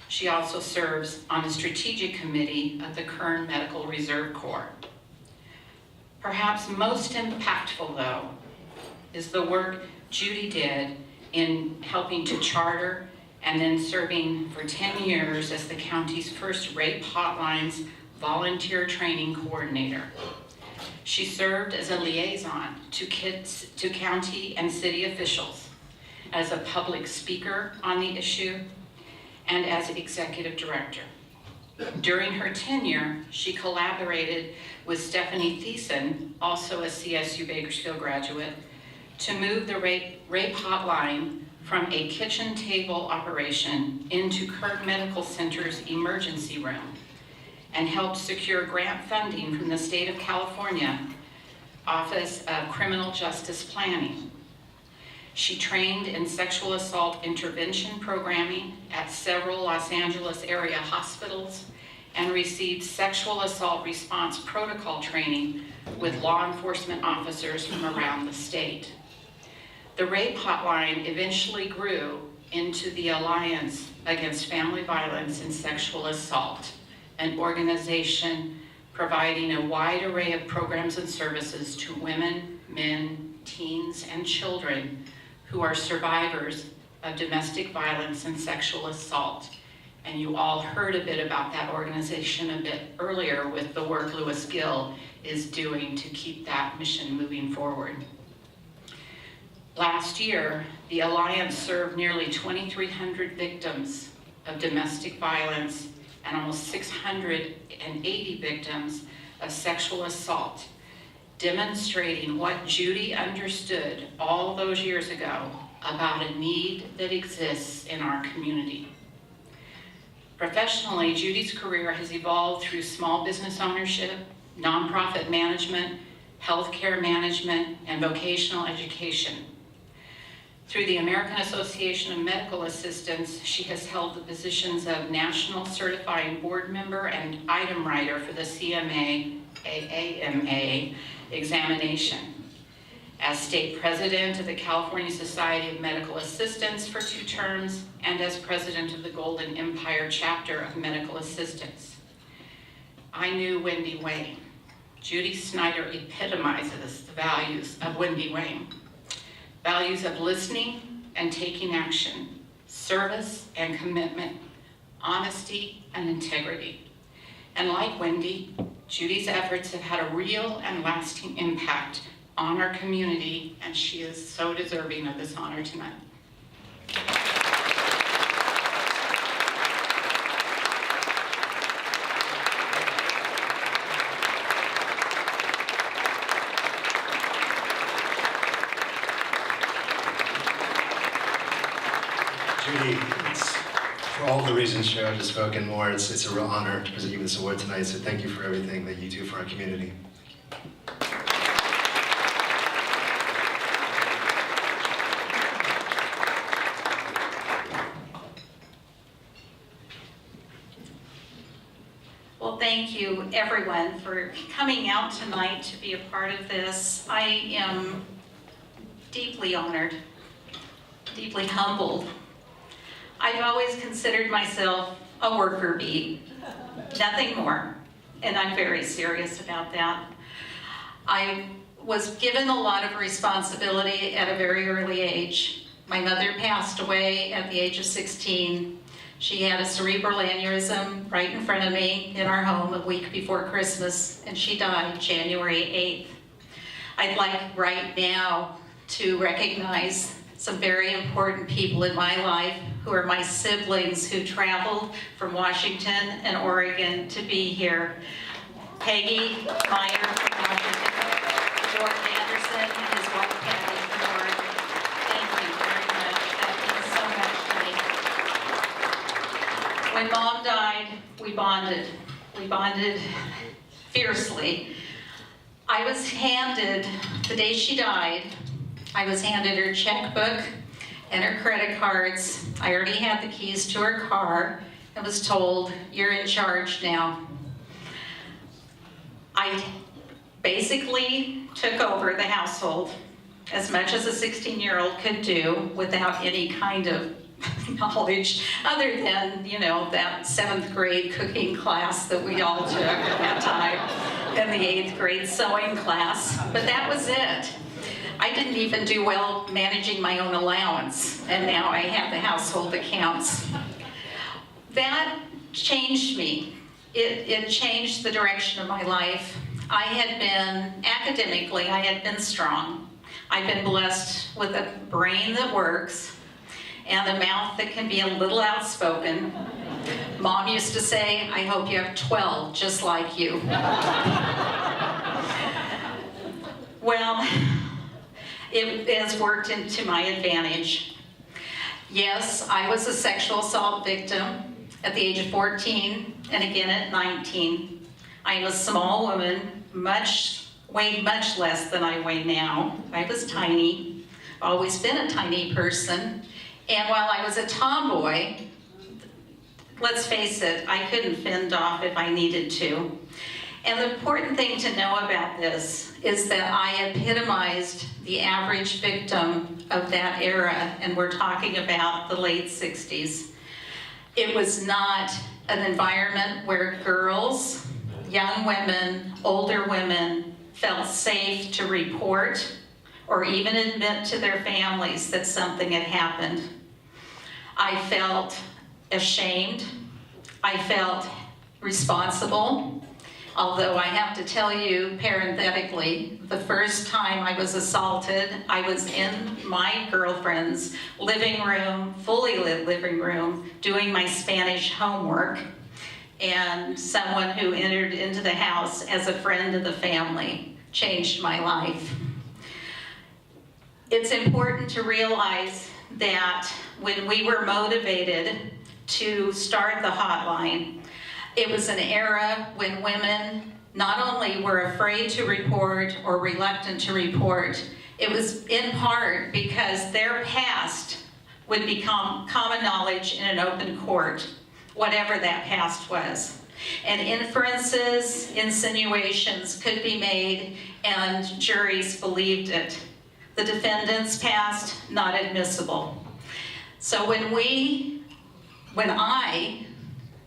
She also serves on the Strategic Committee of the Kern Medical Reserve Corps. Perhaps most impactful, though, is the work Judy did in helping to charter and then serving for 10 years as the county's first Rape Hotlines volunteer training coordinator. She served as a liaison to county and city officials, as a public speaker on the issue, and as executive director. During her tenure, she collaborated with Stephanie Thiesen, also a CSU Bakersfield graduate, to move the rape hotline from a kitchen table operation into Kern Medical Center's emergency room, and helped secure grant funding from the state of California Office of Criminal Justice Planning. She trained in sexual assault intervention programming at several Los Angeles area hospitals and received sexual assault response protocol training with law enforcement officers from around the state. The Rape Hotline eventually grew into the Alliance Against Family Violence and Sexual Assault, an organization providing a wide array of programs and services to women, men, teens, and children who are survivors of domestic violence and sexual assault. And you all heard a bit about that organization a bit earlier with the work Gill is doing to keep that mission moving forward. Last year, the Alliance served nearly 2,300 victims of domestic violence and almost 680 victims of sexual assault, demonstrating what Judy understood all those years ago about a need that exists in our community. Professionally, Judy's career has evolved through small business ownership, nonprofit management, healthcare management, and vocational education. Through the American Association of Medical Assistants, she has held the positions of National Certifying Board Member and Item Writer for the CMA AAMA examination. As State President of the California Society of Medical Assistants for 2 terms, and as President of the Golden Empire Chapter of Medical Assistants. I knew Wendy Wayne. Judy Snyder epitomizes the values of Wendy Wayne. Values of listening and taking action, service and commitment, honesty and integrity. And like Wendy, Judy's efforts have had a real and lasting impact on our community, and she is so deserving of this honor tonight. Judy, for all the reasons Cheryl just spoke and more, it's a real honor to present you with this award tonight, so thank you for everything that you do for our community. Well, thank you everyone for coming out tonight to be a part of this. I am deeply honored, deeply humbled. I've always considered myself a worker bee, nothing more, and I'm very serious about that. I was given a lot of responsibility at a very early age. My mother passed away at the age of 16. She had a cerebral aneurysm right in front of me in our home a week before Christmas, and she died January 8th. I'd like right now to recognize some very important people in my life who are my siblings who traveled from Washington and Oregon to be here. Peggy Meyer from Washington, George Anderson and his wife Patty from Oregon. Thank you very much. That means so much to me. When Mom died, we bonded. We bonded fiercely. I was handed, the day she died, I was handed her checkbook and her credit cards. I already had the keys to her car and was told, "You're in charge now." I basically took over the household as much as a 16-year-old could do without any kind of knowledge other than, you know, that 7th grade cooking class that we all took at that time and the 8th grade sewing class, but that was it. I didn't even do well managing my own allowance, and now I have the household accounts. That changed me. It changed the direction of my life. I had been, academically, I had been strong. I've been blessed with a brain that works and a mouth that can be a little outspoken. Mom used to say, "I hope you have 12 just like you." Well, it has worked into my advantage. Yes, I was a sexual assault victim at the age of 14 and again at 19. I am a small woman, weighed much less than I weigh now. I was tiny, always been a tiny person. And while I was a tomboy, let's face it, I couldn't fend off if I needed to. And the important thing to know about this is that I epitomized the average victim of that era, and we're talking about the late 60s. It was not an environment where girls, young women, older women felt safe to report or even admit to their families that something had happened. I felt ashamed. I felt responsible. Although I have to tell you parenthetically, the first time I was assaulted, I was in my girlfriend's living room, fully lit living room, doing my Spanish homework, and someone who entered into the house as a friend of the family changed my life. It's important to realize that when we were motivated to start the hotline, it was an era when women not only were afraid to report or reluctant to report, it was in part because their past would become common knowledge in an open court, whatever that past was. And inferences, insinuations could be made, and juries believed it. The defendant's past, not admissible. So when I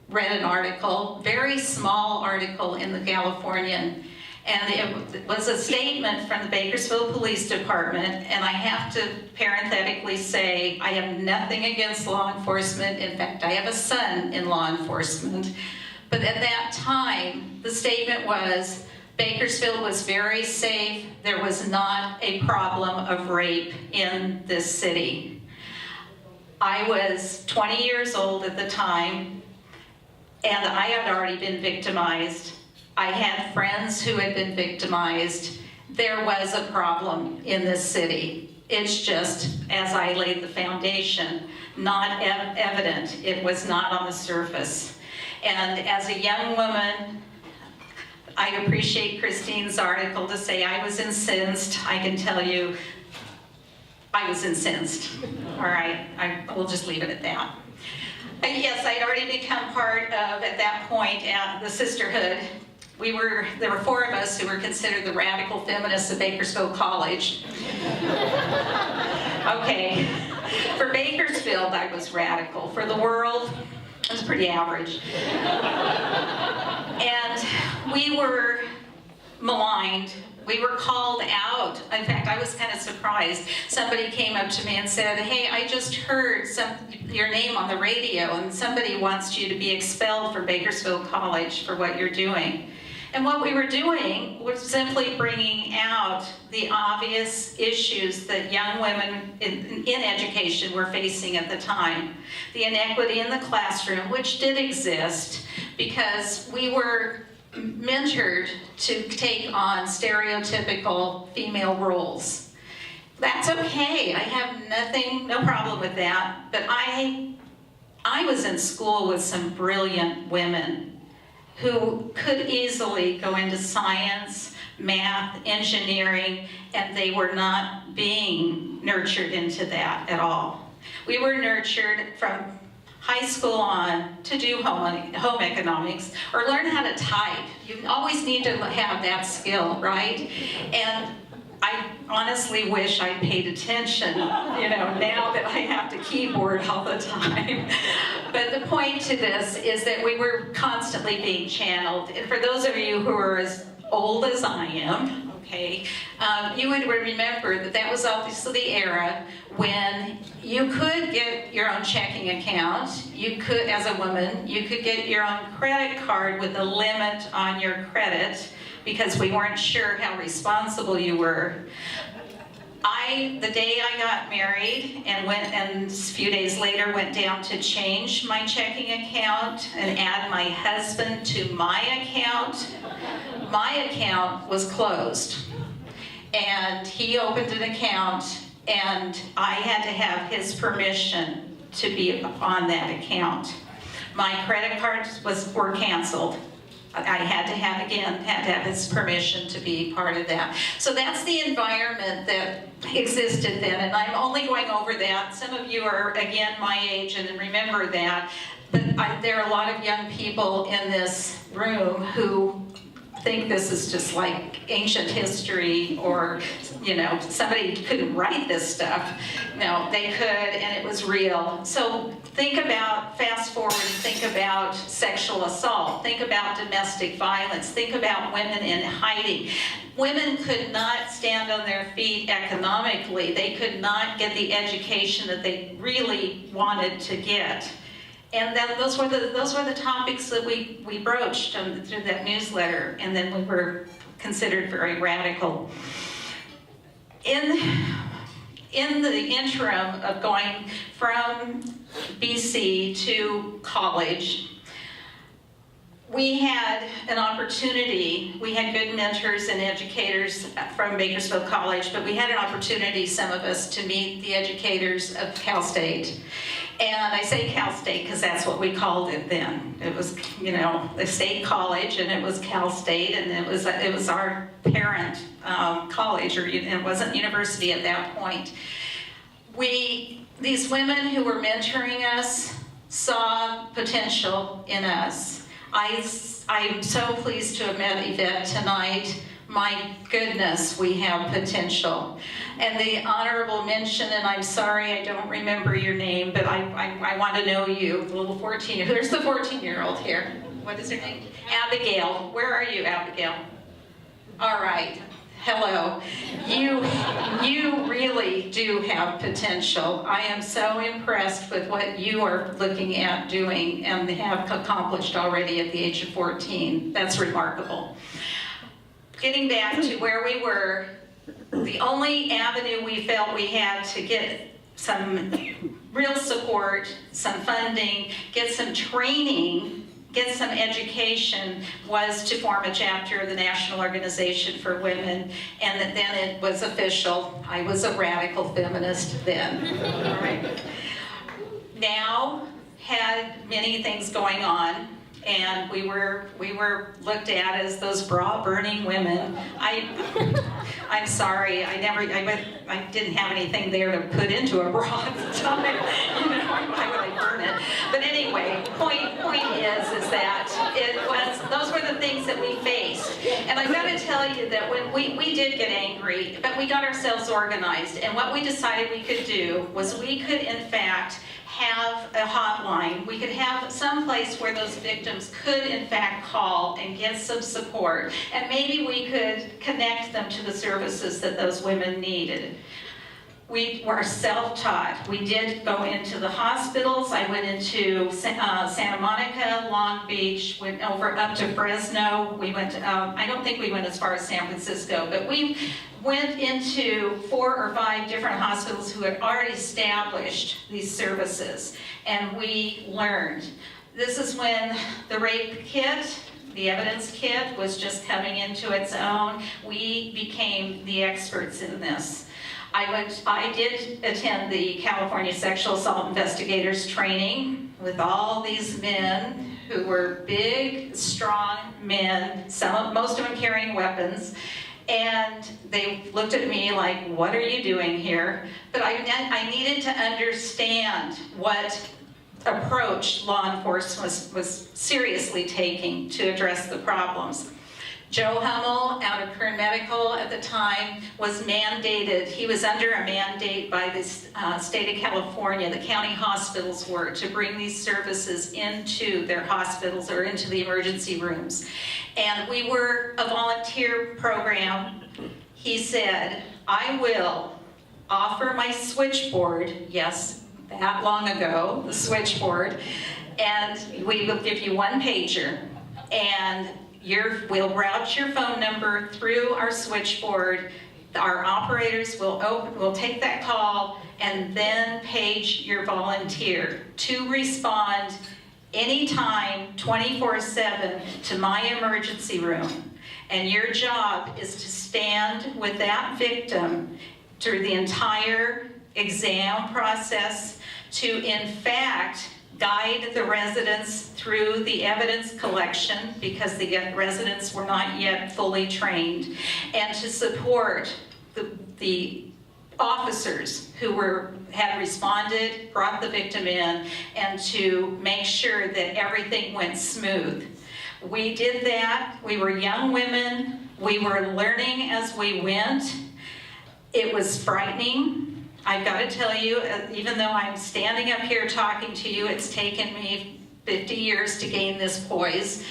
read an article, very small article in the Californian, and it was a statement from the Bakersfield Police Department, and I have to parenthetically say, I have nothing against law enforcement. In fact, I have a son in law enforcement. But at that time, the statement was, Bakersfield was very safe. There was not a problem of rape in this city. I was 20 years old at the time, and I had already been victimized. I had friends who had been victimized. There was a problem in this city. It's just, as I laid the foundation, not evident. It was not on the surface. And as a young woman, I appreciate Christine's article to say I was incensed. I can tell you, I was incensed. All right, we'll just leave it at that. Yes, I'd already become part of, at that point, at the sisterhood. There were 4 of us who were considered the radical feminists at Bakersfield College. Okay, for Bakersfield, I was radical. For the world, I was pretty average. And we were maligned. We were called out. In fact, I was kind of surprised. Somebody came up to me and said, hey, I just heard your name on the radio, and somebody wants you to be expelled from Bakersfield College for what you're doing. And what we were doing was simply bringing out the obvious issues that young women in education were facing at the time. The inequity in the classroom, which did exist, because we were mentored to take on stereotypical female roles. That's okay. I have no problem with that. But I was in school with some brilliant women who could easily go into science, math, engineering, and they were not being nurtured into that at all. We were nurtured from high school on to do home economics or learn how to type. You always need to have that skill, right? And I honestly wish I'd paid attention, now that I have to keyboard all the time. But the point to this is that we were constantly being channeled. And for those of you who are as old as I am, okay, you would remember that that was obviously the era when you could get your own checking account. You could, as a woman, you could get your own credit card with a limit on your credit because we weren't sure how responsible you were. The day I got married and a few days later went down to change my checking account and add my husband to my account was closed. And he opened an account and I had to have his permission to be on that account. My credit cards were canceled. I had to have his permission to be part of that. So that's the environment that existed then, and I'm only going over that. Some of you are, again, my age and remember that, but there are a lot of young people in this room who think this is just like ancient history or, somebody couldn't write this stuff. No, they could, and it was real. So fast forward and think about sexual assault, think about domestic violence, think about women in hiding. Women could not stand on their feet economically. They could not get the education that they really wanted to get. And those were the topics that we broached through that newsletter, and then we were considered very radical. In the interim of going from BC to college, we had an opportunity. We had good mentors and educators from Bakersfield College, but we had an opportunity, some of us, to meet the educators of Cal State. And I say Cal State because that's what we called it then. It was, a state college, and it was Cal State, and it was our parent college, or it wasn't university at that point. These women who were mentoring us saw potential in us. I'm so pleased to have met Yvette tonight. My goodness, we have potential. And the Honourable mentioned, and I'm sorry I don't remember your name, but I want to know you, the little 14-year-old. There's the 14-year-old here. What is her name? Abigail. Where are you, Abigail? All right. Hello. You really do have potential. I am so impressed with what you are looking at doing and have accomplished already at the age of 14. That's remarkable. Getting back to where we were, the only avenue we felt we had to get some real support, some funding, get some training, get some education was to form a chapter of the National Organization for Women, and then it was official. I was a radical feminist then. All right. Now had many things going on, and we were looked at as those bra-burning women. I'm sorry, I didn't have anything there to put into a bra at the time. Why would I burn it? But anyway, point is that those were the things that we faced. And I've got to tell you that when we did get angry, but we got ourselves organized. And what we decided we could do was we could, in fact, have a hotline. We could have some place where those victims could, in fact, call and get some support. And maybe we could connect them to the services that those women needed. We were self-taught. We did go into the hospitals. I went into Santa Monica, Long Beach, went over up to Fresno. We went, I don't think we went as far as San Francisco, but we went into 4 or 5 different hospitals who had already established these services, and we learned. This is when the rape kit, the evidence kit, was just coming into its own. We became the experts in this. I did attend the California Sexual Assault Investigators training with all these men who were big, strong men, most of them carrying weapons. And they looked at me like, what are you doing here? But I needed to understand what approach law enforcement was seriously taking to address the problems. Joe Hummel, out of Kern Medical at the time, was mandated. He was under a mandate by the state of California, the county hospitals were, to bring these services into their hospitals or into the emergency rooms. And we were a volunteer program. He said, I will offer my switchboard, yes, that long ago, the switchboard, and we will give you 1 pager, and we'll route your phone number through our switchboard. Our operators will take that call and then page your volunteer to respond anytime, 24/7, to my emergency room. And your job is to stand with that victim through the entire exam process to, in fact, guide the residents through the evidence collection, because the residents were not yet fully trained, and to support the officers who had responded, brought the victim in, and to make sure that everything went smooth. We did that. We were young women. We were learning as we went. It was frightening. I've got to tell you, even though I'm standing up here talking to you, it's taken me 50 years to gain this poise.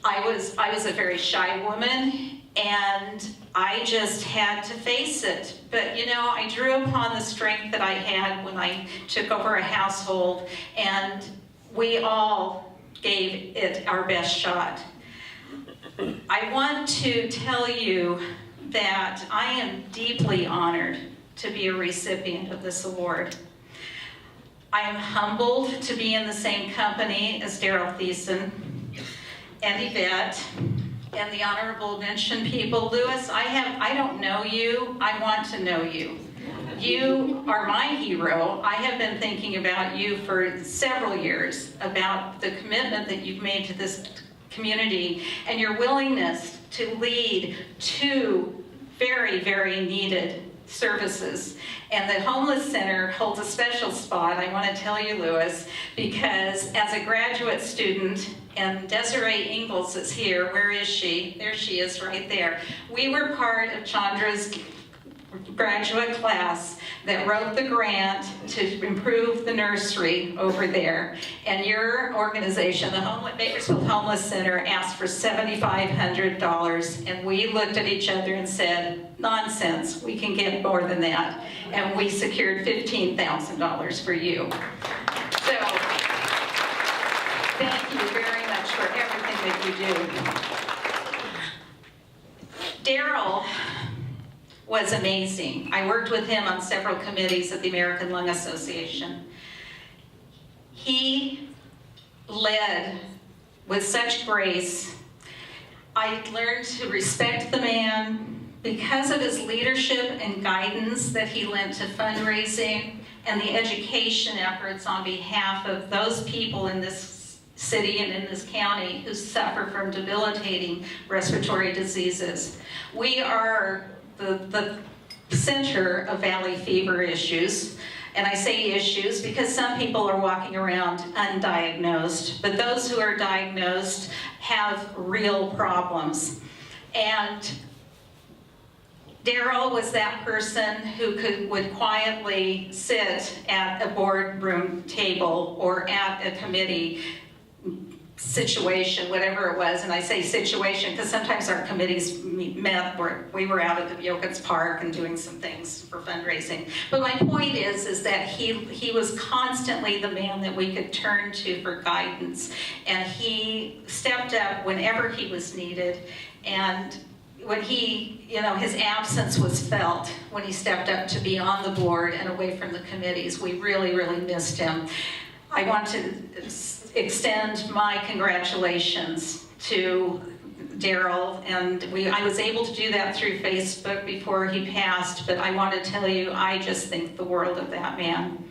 I was a very shy woman, and I just had to face it. But you know, I drew upon the strength that I had when I took over a household, and we all gave it our best shot. I want to tell you that I am deeply honored to be a recipient of this award. I am humbled to be in the same company as Daryl, Thiesen, and Yvette, and the honorable mention people. Lewis, I don't know you. I want to know you. You are my hero. I have been thinking about you for several years, about the commitment that you've made to this community and your willingness to lead two very, very needed services. And the Homeless Center holds a special spot, I want to tell you, Lewis, because as a graduate student, and Desiree Ingalls is here, where is she? There she is, right there. We were part of Chandra's graduate class that wrote the grant to improve the nursery over there. And your organization, the Bakersfield Homeless Center, asked for $7,500, and we looked at each other and said, nonsense, we can get more than that. And we secured $15,000 for you. So, thank you very much for everything that you do. Daryl was amazing. I worked with him on several committees at the American Lung Association. He led with such grace. I learned to respect the man because of his leadership and guidance that he lent to fundraising and the education efforts on behalf of those people in this city and in this county who suffer from debilitating respiratory diseases. We are the center of valley fever issues. And I say issues because some people are walking around undiagnosed, but those who are diagnosed have real problems. And Daryl was that person who would quietly sit at a boardroom table or at a committee situation, whatever it was. And I say situation because sometimes our committees met where we were out at the Yogurts Park and doing some things for fundraising. But my point is that he was constantly the man that we could turn to for guidance. And he stepped up whenever he was needed. And when his absence was felt when he stepped up to be on the board and away from the committees. We really, really missed him. I want to extend my congratulations to Daryl, and I was able to do that through Facebook before he passed, but I want to tell you, I just think the world of that man.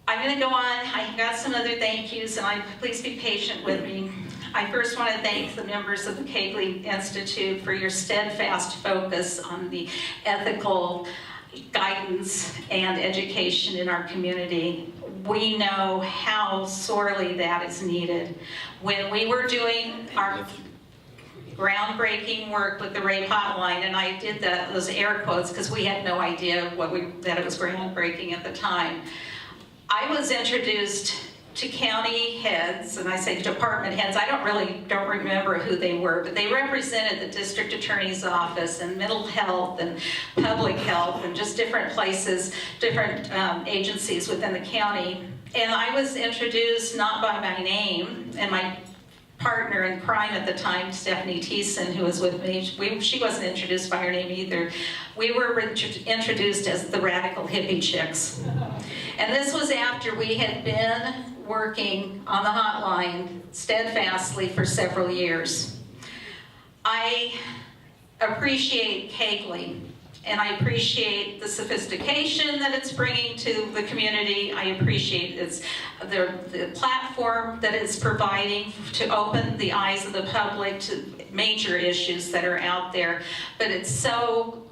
I'm going to go on. I got some other thank yous, and please be patient with me. I first want to thank the members of the Kegley Institute for your steadfast focus on the ethical guidance and education in our community. We know how sorely that is needed. When we were doing our groundbreaking work with the Rape Hotline, and I did those air quotes because we had no idea that it was groundbreaking at the time, I was introduced to county heads, and I say department heads. I don't remember who they were, but they represented the district attorney's office and mental health and public health and just different places, different agencies within the county. And I was introduced not by my name, and my partner in crime at the time, Stephanie Thiesen, who was with me, she wasn't introduced by her name either. We were introduced as the radical hippie chicks. And this was after we had been working on the hotline steadfastly for several years. I appreciate Kegley, and I appreciate the sophistication that it's bringing to the community. I appreciate the platform that it's providing to open the eyes of the public to major issues that are out there. But it's so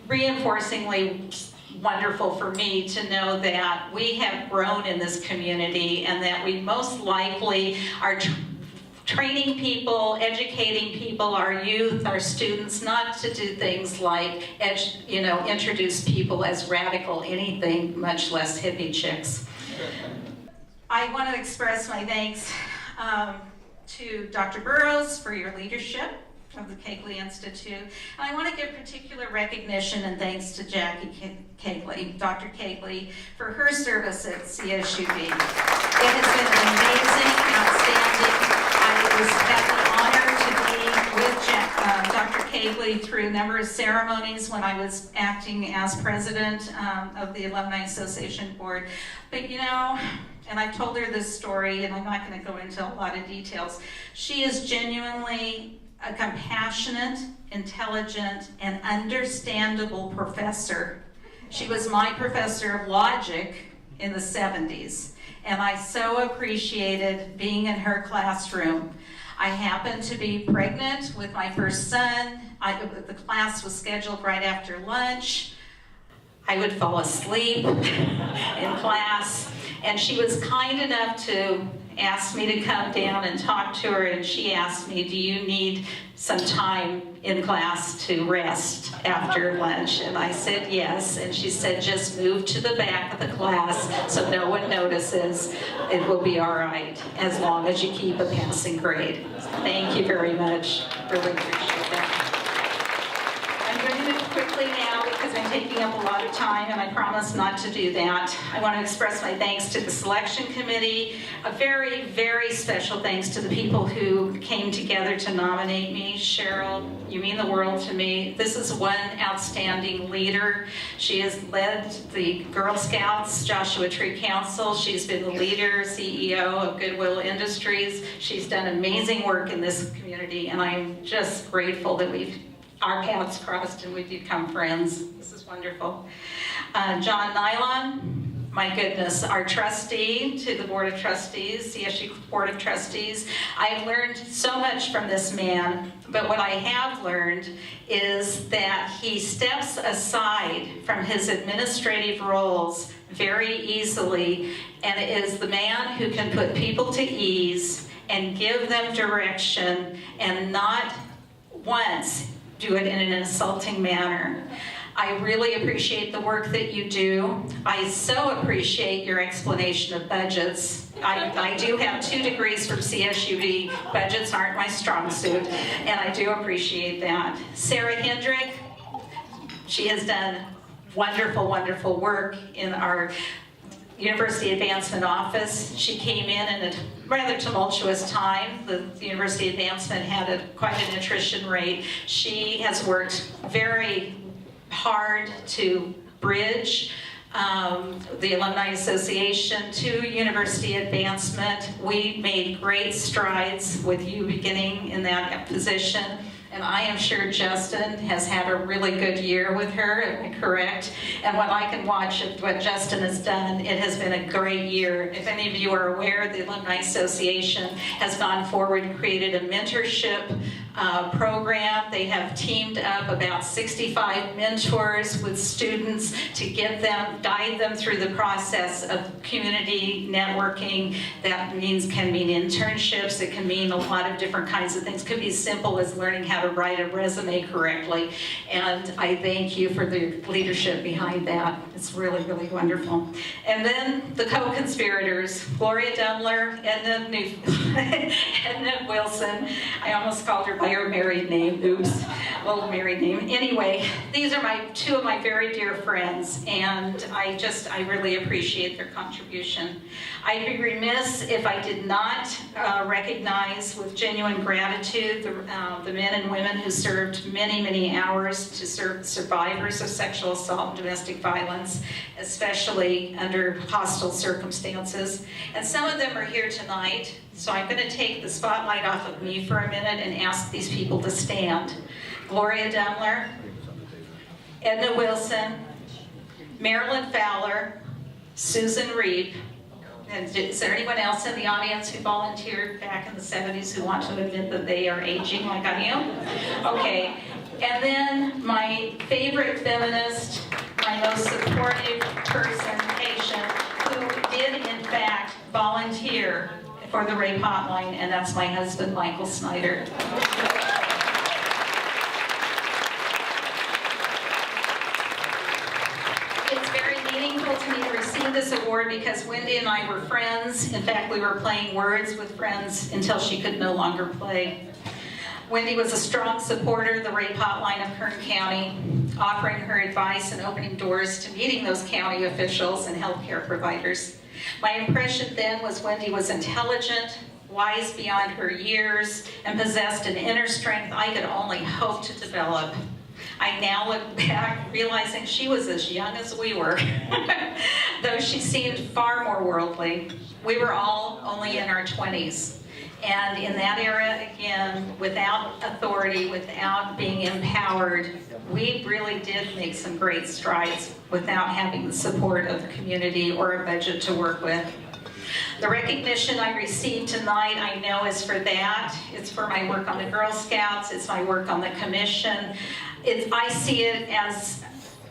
reinforcingly wonderful for me to know that we have grown in this community and that we most likely are training people, educating people, our youth, our students, not to do things like, introduce people as radical anything, much less hippie chicks. I want to express my thanks to Dr. Burrows for your leadership of the Kegley Institute. And I want to give particular recognition and thanks to Jackie Kegley, Dr. Kegley, for her service at CSUB. It has been an amazing, outstanding. I was had the honor to be with Dr. Kegley through a number of ceremonies when I was acting as president of the Alumni Association Board. But and I've told her this story, and I'm not going to go into a lot of details. She is genuinely a compassionate, intelligent, and understandable professor. She was my professor of logic in the 70s, and I so appreciated being in her classroom. I happened to be pregnant with my first son. The class was scheduled right after lunch. I would fall asleep in class, and she was kind enough to ask me to come down and talk to her, and she asked me, do you need some time in class to rest after lunch? And I said yes, and she said, just move to the back of the class so no one notices. It will be all right as long as you keep a passing grade. Thank you very much. Really appreciate that. I'm going to move quickly now because I'm taking up a lot of time, and I promise not to do that. I want to express my thanks to the selection committee. A very, very special thanks to the people who came together to nominate me. Cheryl, you mean the world to me. This is one outstanding leader. She has led the Girl Scouts Joshua Tree Council. She's been the leader, CEO of Goodwill Industries. She's done amazing work in this community, and I'm just grateful that our paths crossed and we've become friends. This is wonderful. John Nylon, my goodness, our trustee to the Board of Trustees, CSU Board of Trustees. I've learned so much from this man, but what I have learned is that he steps aside from his administrative roles very easily, and is the man who can put people to ease and give them direction and not once do it in an insulting manner. I really appreciate the work that you do. I so appreciate your explanation of budgets. I do have 2 degrees from CSUB. Budgets aren't my strong suit, and I do appreciate that. Sarah Hendrick, she has done wonderful, wonderful work in our University Advancement Office. She came in a rather tumultuous time. The University Advancement had quite an attrition rate. She has worked very hard to bridge the Alumni Association to University Advancement. We made great strides with you beginning in that position. And I am sure Justin has had a really good year with her, am I correct? And when I can watch what Justin has done, it has been a great year. If any of you are aware, the Alumni Association has gone forward and created a mentorship program. They have teamed up about 65 mentors with students to guide them through the process of community networking. That can mean internships, it can mean a lot of different kinds of things. It could be as simple as learning how to write a resume correctly. And I thank you for the leadership behind that. It's really, really wonderful. And then the co-conspirators, Gloria Dumler, Edna Wilson. I almost called her by her married name. Oops, little married name. Anyway, these are 2 of my very dear friends, and I really appreciate their contribution. I'd be remiss if I did not recognize with genuine gratitude the men and women who served many, many hours to serve survivors of sexual assault and domestic violence, especially under hostile circumstances. And some of them are here tonight, so I'm going to take the spotlight off of me for a minute and ask these people to stand. Gloria Dumler, Edna Wilson, Marilyn Fowler, Susan Reed. And is there anyone else in the audience who volunteered back in the 70s who want to admit that they are aging like I am? Okay. And then my favorite feminist, my most supportive person, patient, who did in fact volunteer for the Rape Hotline, and that's my husband, Michael Snyder. It's very meaningful to me to receive this award because Wendy and I were friends. In fact, we were playing words with friends until she could no longer play. Wendy was a strong supporter of the Rape Hotline of Kern County, offering her advice and opening doors to meeting those county officials and healthcare providers. My impression then was Wendy was intelligent, wise beyond her years, and possessed an inner strength I could only hope to develop. I now look back realizing she was as young as we were, though she seemed far more worldly. We were all only in our 20s. And in that era, again, without authority, without being empowered, we really did make some great strides without having the support of the community or a budget to work with. The recognition I received tonight, I know is for that. It's for my work on the Girl Scouts. It's my work on the commission. I see it as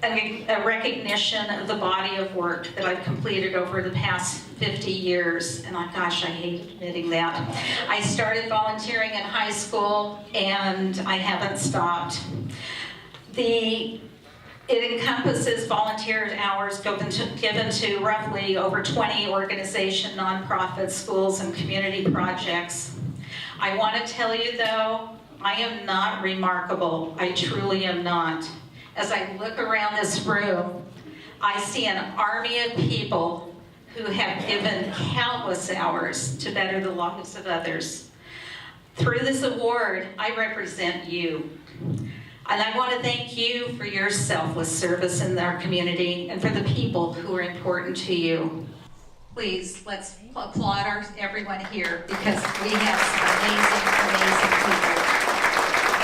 a recognition of the body of work that I've completed over the past 50 years. And gosh, I hate admitting that. I started volunteering in high school and I haven't stopped. It encompasses volunteer hours given to roughly over 20 organizations, nonprofits, schools, and community projects. I want to tell you though, I am not remarkable. I truly am not. As I look around this room, I see an army of people who have given countless hours to better the lives of others. Through this award, I represent you. And I want to thank you for your selfless service in our community and for the people who are important to you. Please, let's applaud everyone here because we have some amazing people.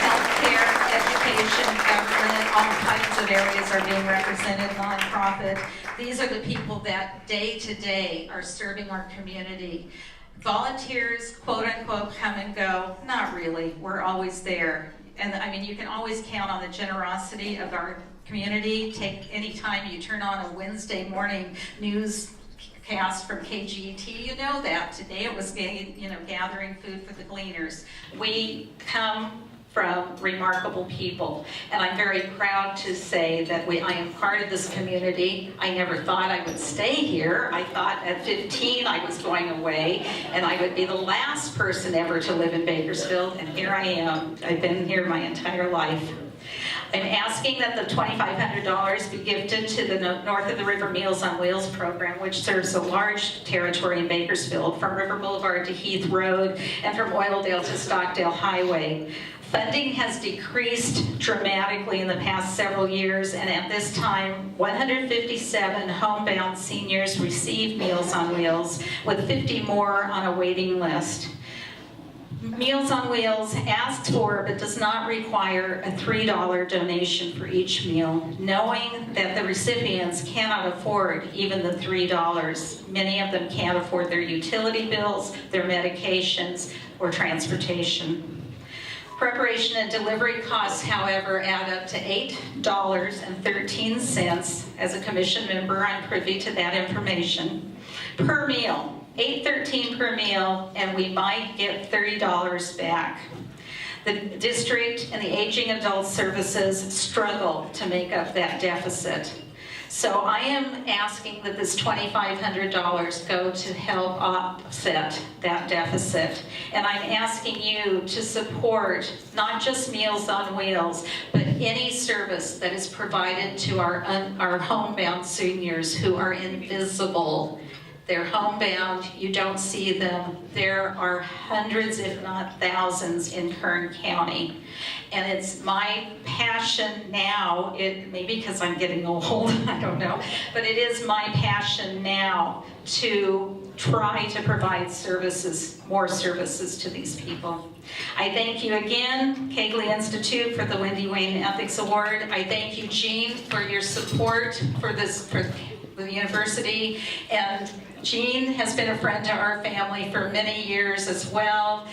Healthcare, education, government, all kinds of areas are being represented, nonprofit. These are the people that day to day are serving our community. Volunteers, quote unquote, come and go. Not really, we're always there. And I mean, you can always count on the generosity of our community. Any time you turn on a Wednesday morning newscast from KGET, you know that. Today it was gathering food for the gleaners. We come from remarkable people. And I'm very proud to say that I am part of this community. I never thought I would stay here. I thought at 15 I was going away and I would be the last person ever to live in Bakersfield, and here I am. I've been here my entire life. I'm asking that the $2,500 be gifted to the North of the River Meals on Wheels program, which serves a large territory in Bakersfield, from River Boulevard to Heath Road and from Oildale to Stockdale Highway. Funding has decreased dramatically in the past several years, and at this time, 157 homebound seniors receive Meals on Wheels, with 50 more on a waiting list. Meals on Wheels asks for, but does not require, a $3 donation for each meal, knowing that the recipients cannot afford even the $3. Many of them can't afford their utility bills, their medications, or transportation. Preparation and delivery costs, however, add up to $8.13. As a commission member, I'm privy to that information. Per meal, $8.13 per meal, and we might get $30 back. The district and the Aging Adult Services struggle to make up that deficit. So I am asking that this $2,500 go to help offset that deficit. And I'm asking you to support not just Meals on Wheels, but any service that is provided to our homebound seniors who are invisible. They're homebound, you don't see them. There are hundreds, if not thousands, in Kern County. And it's my passion now, maybe because I'm getting old, I don't know, but it is my passion now to try to provide services, more services to these people. I thank you again, Kegley Institute, for the Wendy Wayne Ethics Award. I thank you, Jean, for your support for the university. And Jean has been a friend to our family for many years as well.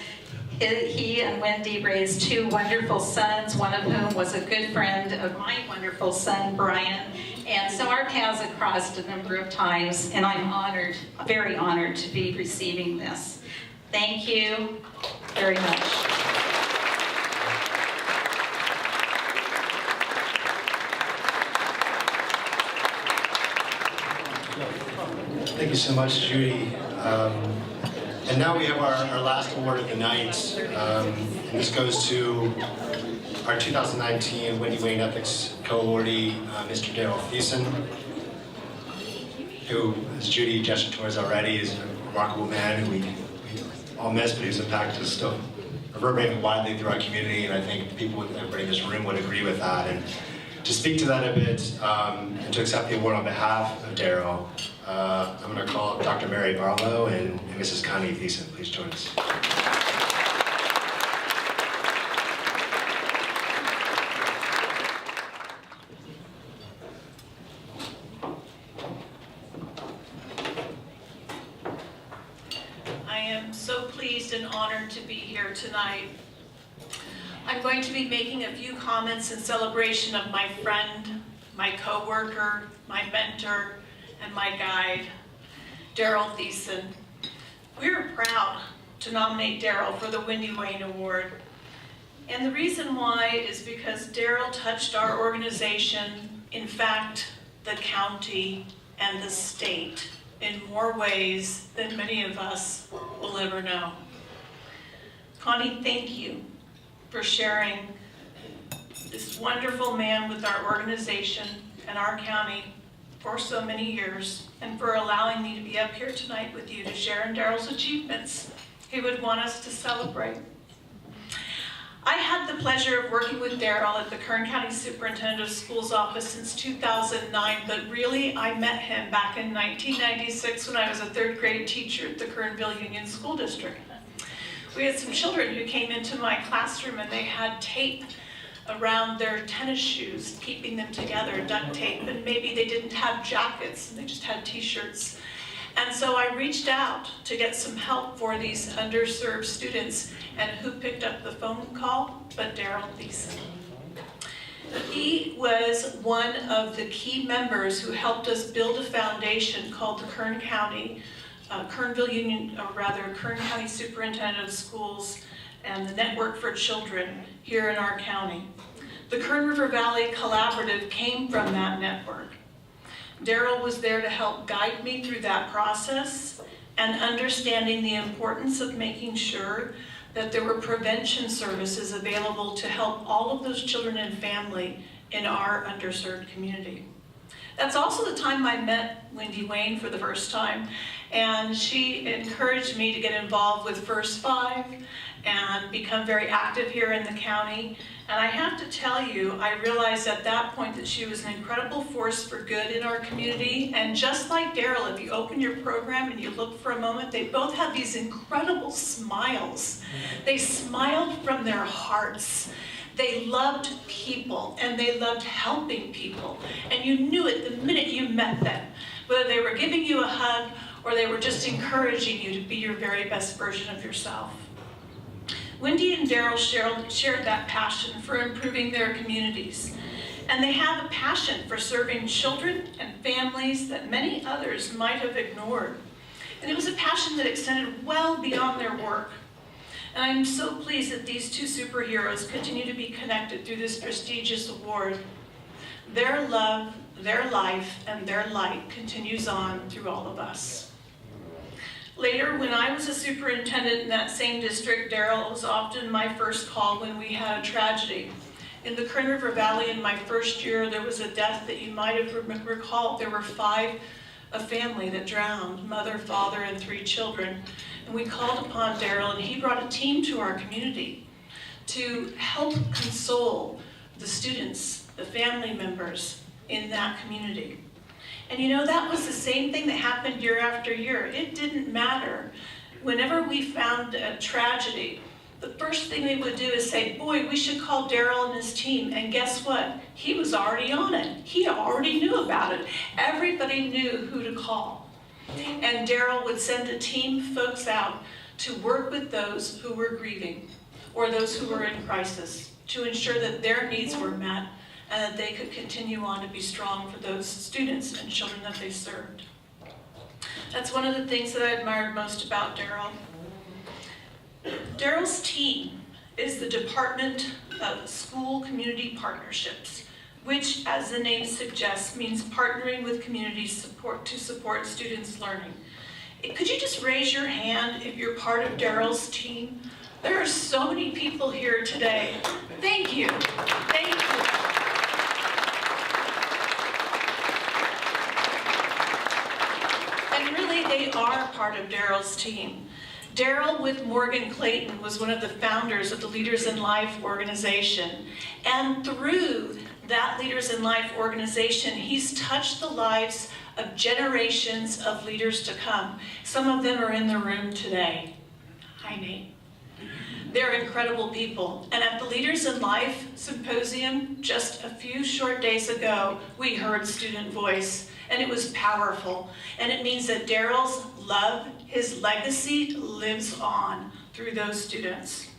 He and Wendy raised two wonderful sons, one of whom was a good friend of my wonderful son, Brian. And so our paths have crossed a number of times, and I'm honored, very honored, to be receiving this. Thank you very much. Thank you so much, Judy. And now we have our last award of the night. And this goes to our 2019 Wendy Wayne Ethics Co-Awardee, Mr. Daryl Thiesen, who, as Judy gestured towards already, is a remarkable man who we all miss, but whose impact is still reverberating widely through our community, and I think everybody in this room would agree with that. And to speak to that a bit, and to accept the award on behalf of Daryl, I'm going to call Dr. Mary Barlow and Mrs. Connie Thiesen. Please join us. I am so pleased and honored to be here tonight. I'm going to be making a few comments in celebration of my friend, my co-worker, my mentor, and my guide, Daryl Thiesen. We are proud to nominate Daryl for the Wendy Wayne Award. And the reason why is because Daryl touched our organization, in fact, the county and the state, in more ways than many of us will ever know. Connie, thank you for sharing this wonderful man with our organization and our county for so many years, and for allowing me to be up here tonight with you to share in Daryl's achievements he would want us to celebrate. I had the pleasure of working with Daryl at the Kern County Superintendent of Schools office since 2009, but really I met him back in 1996 when I was a third grade teacher at the Kernville Union School District. We had some children who came into my classroom and they had tape around their tennis shoes, keeping them together, duct tape, and maybe they didn't have jackets and they just had t-shirts. And so I reached out to get some help for these underserved students, and who picked up the phone call but Daryl Thiesen. He was one of the key members who helped us build a foundation called the Kern County, Kernville Union, or rather Kern County Superintendent of Schools and the Network for Children here in our county. The Kern River Valley Collaborative came from that network. Daryl was there to help guide me through that process and understanding the importance of making sure that there were prevention services available to help all of those children and family in our underserved community. That's also the time I met Wendy Wayne for the first time, and she encouraged me to get involved with First Five and become very active here in the county. And I have to tell you, I realized at that point that she was an incredible force for good in our community. And just like Daryl, if you open your program and you look for a moment, they both have these incredible smiles. They smiled from their hearts. They loved people and they loved helping people. And you knew it the minute you met them, whether they were giving you a hug or they were just encouraging you to be your very best version of yourself. Wendy and Daryl shared that passion for improving their communities. And they have a passion for serving children and families that many others might have ignored. And it was a passion that extended well beyond their work. And I'm so pleased that these two superheroes continue to be connected through this prestigious award. Their love, their life, and their light continues on through all of us. Later, when I was a superintendent in that same district, Daryl was often my first call when we had a tragedy. In the Kern River Valley in my first year, there was a death that you might have recalled. There were a family that drowned, mother, father, and 3 children. And we called upon Daryl, and he brought a team to our community to help console the students, the family members in that community. And you know, that was the same thing that happened year after year. It didn't matter. Whenever we found a tragedy, the first thing we would do is say, boy, we should call Daryl and his team. And guess what? He was already on it. He already knew about it. Everybody knew who to call. And Daryl would send a team of folks out to work with those who were grieving or those who were in crisis to ensure that their needs were met and that they could continue on to be strong for those students and children that they served. That's one of the things that I admired most about Daryl. Daryl's team is the Department of School Community Partnerships, which, as the name suggests, means partnering with community support to support students' learning. Could you just raise your hand if you're part of Daryl's team? There are so many people here today. Thank you. Thank you. And really, they are part of Daryl's team. Daryl, with Morgan Clayton, was one of the founders of the Leaders in Life organization. And through that Leaders in Life organization, he's touched the lives of generations of leaders to come. Some of them are in the room today. Hi, Nate. They're incredible people. And at the Leaders in Life Symposium, just a few short days ago, we heard student voice, and it was powerful. And it means that Daryl's love, his legacy, lives on through those students.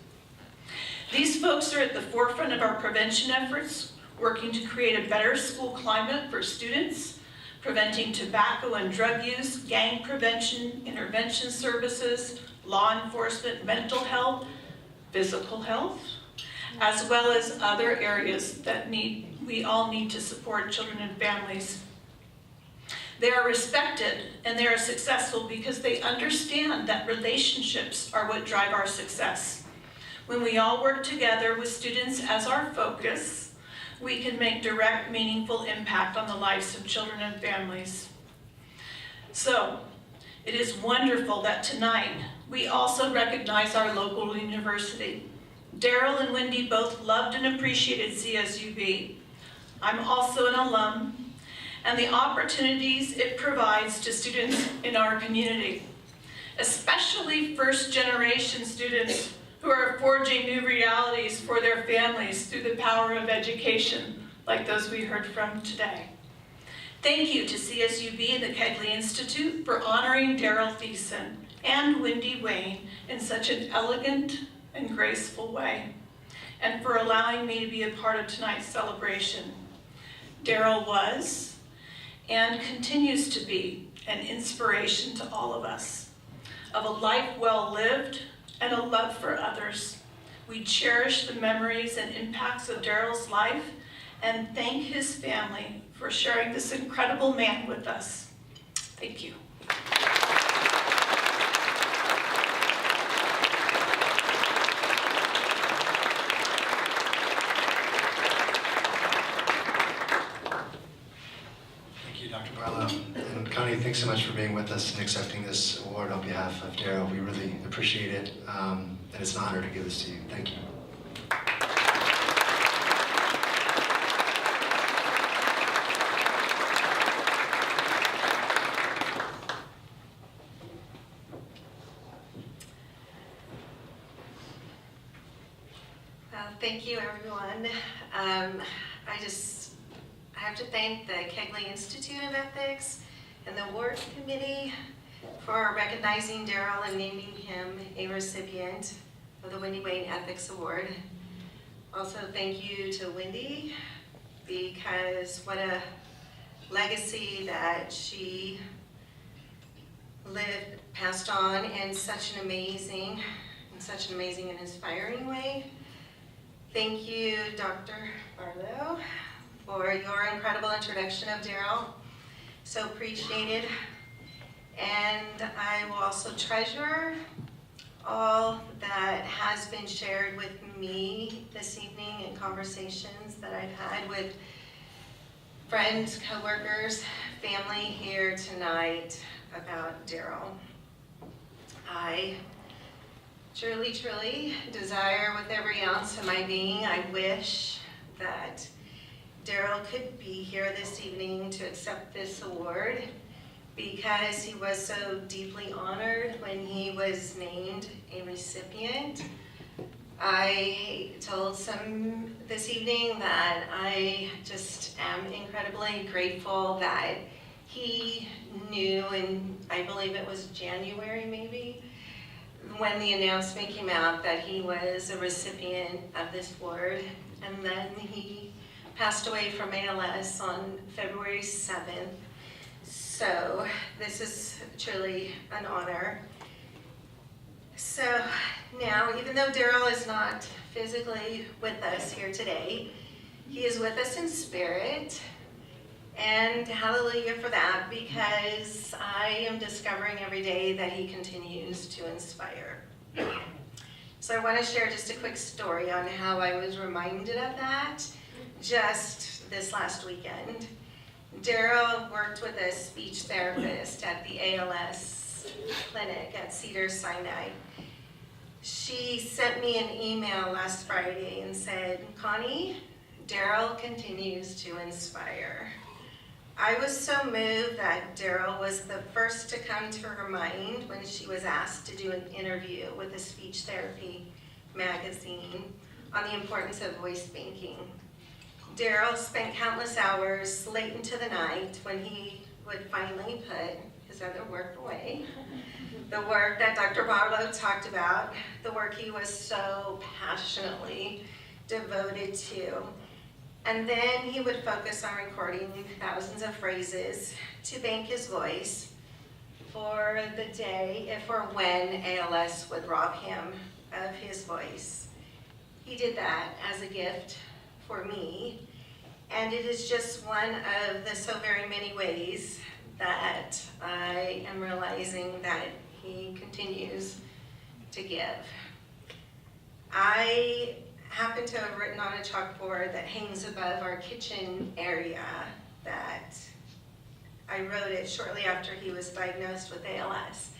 These folks are at the forefront of our prevention efforts, working to create a better school climate for students, preventing tobacco and drug use, gang prevention, intervention services, law enforcement, mental health, physical health, as well as other areas that we all need to support children and families. They are respected and they are successful because they understand that relationships are what drive our success. When we all work together with students as our focus, we can make direct, meaningful impact on the lives of children and families. So, it is wonderful that tonight we also recognize our local university. Daryl and Wendy both loved and appreciated CSUB. I'm also an alum, and the opportunities it provides to students in our community, especially first-generation students who are forging new realities for their families through the power of education, like those we heard from today. Thank you to CSUB and the Kegley Institute for honoring Daryl Thiesen and Wendy Wayne in such an elegant and graceful way, and for allowing me to be a part of tonight's celebration. Daryl was and continues to be an inspiration to all of us, of a life well lived and a love for others. We cherish the memories and impacts of Daryl's life and thank his family for sharing this incredible man with us. Thank you. And Connie, thanks so much for being with us and accepting this award on behalf of Daryl. We really appreciate it, and it's an honor to give this to you. Thank you. Thank you, everyone. I have to thank the Kegley Institute of Ethics and the award committee for recognizing Daryl and naming him a recipient of the Wendy Wayne Ethics Award. Also, thank you to Wendy, because what a legacy that she passed on in such an amazing and inspiring way. Thank you, Dr. Barlow, for your incredible introduction of Daryl. So appreciated. And I will also treasure all that has been shared with me this evening in conversations that I've had with friends, coworkers, family here tonight about Daryl. I truly desire with every ounce of my being, I wish that Daryl could be here this evening to accept this award, because he was so deeply honored when he was named a recipient. I told some this evening that I just am incredibly grateful that he knew, and I believe it was January maybe, when the announcement came out that he was a recipient of this award. And then he passed away from ALS on February 7th. So this is truly an honor. So Now, even though Daryl is not physically with us here today, he is with us in spirit. And hallelujah for that, because I am discovering every day that he continues to inspire. So I want to share just a quick story on how I was reminded of that just this last weekend. Daryl worked with a speech therapist at the ALS clinic at Cedars-Sinai. She sent me an email last Friday and said, Connie, Daryl continues to inspire. I was so moved that Daryl was the first to come to her mind when she was asked to do an interview with a speech therapy magazine on the importance of voice banking. Daryl spent countless hours late into the night when he would finally put his other work away. The work that Dr. Barlow talked about, the work he was so passionately devoted to. And then he would focus on recording thousands of phrases to bank his voice for the day, if or when ALS would rob him of his voice. He did that as a gift for me, and it is just one of the so very many ways that I am realizing that he continues to give. I happen to have written on a chalkboard that hangs above our kitchen area that I wrote it shortly after he was diagnosed with ALS.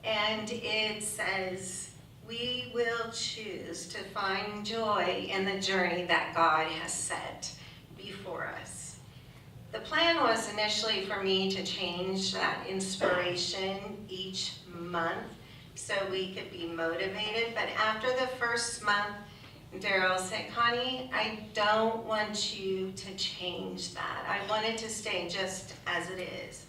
And it says, we will choose to find joy in the journey that God has set before us. The plan was initially for me to change that inspiration each month so we could be motivated, but after the first month, Daryl said, Connie, I don't want you to change that. I want it to stay just as it is.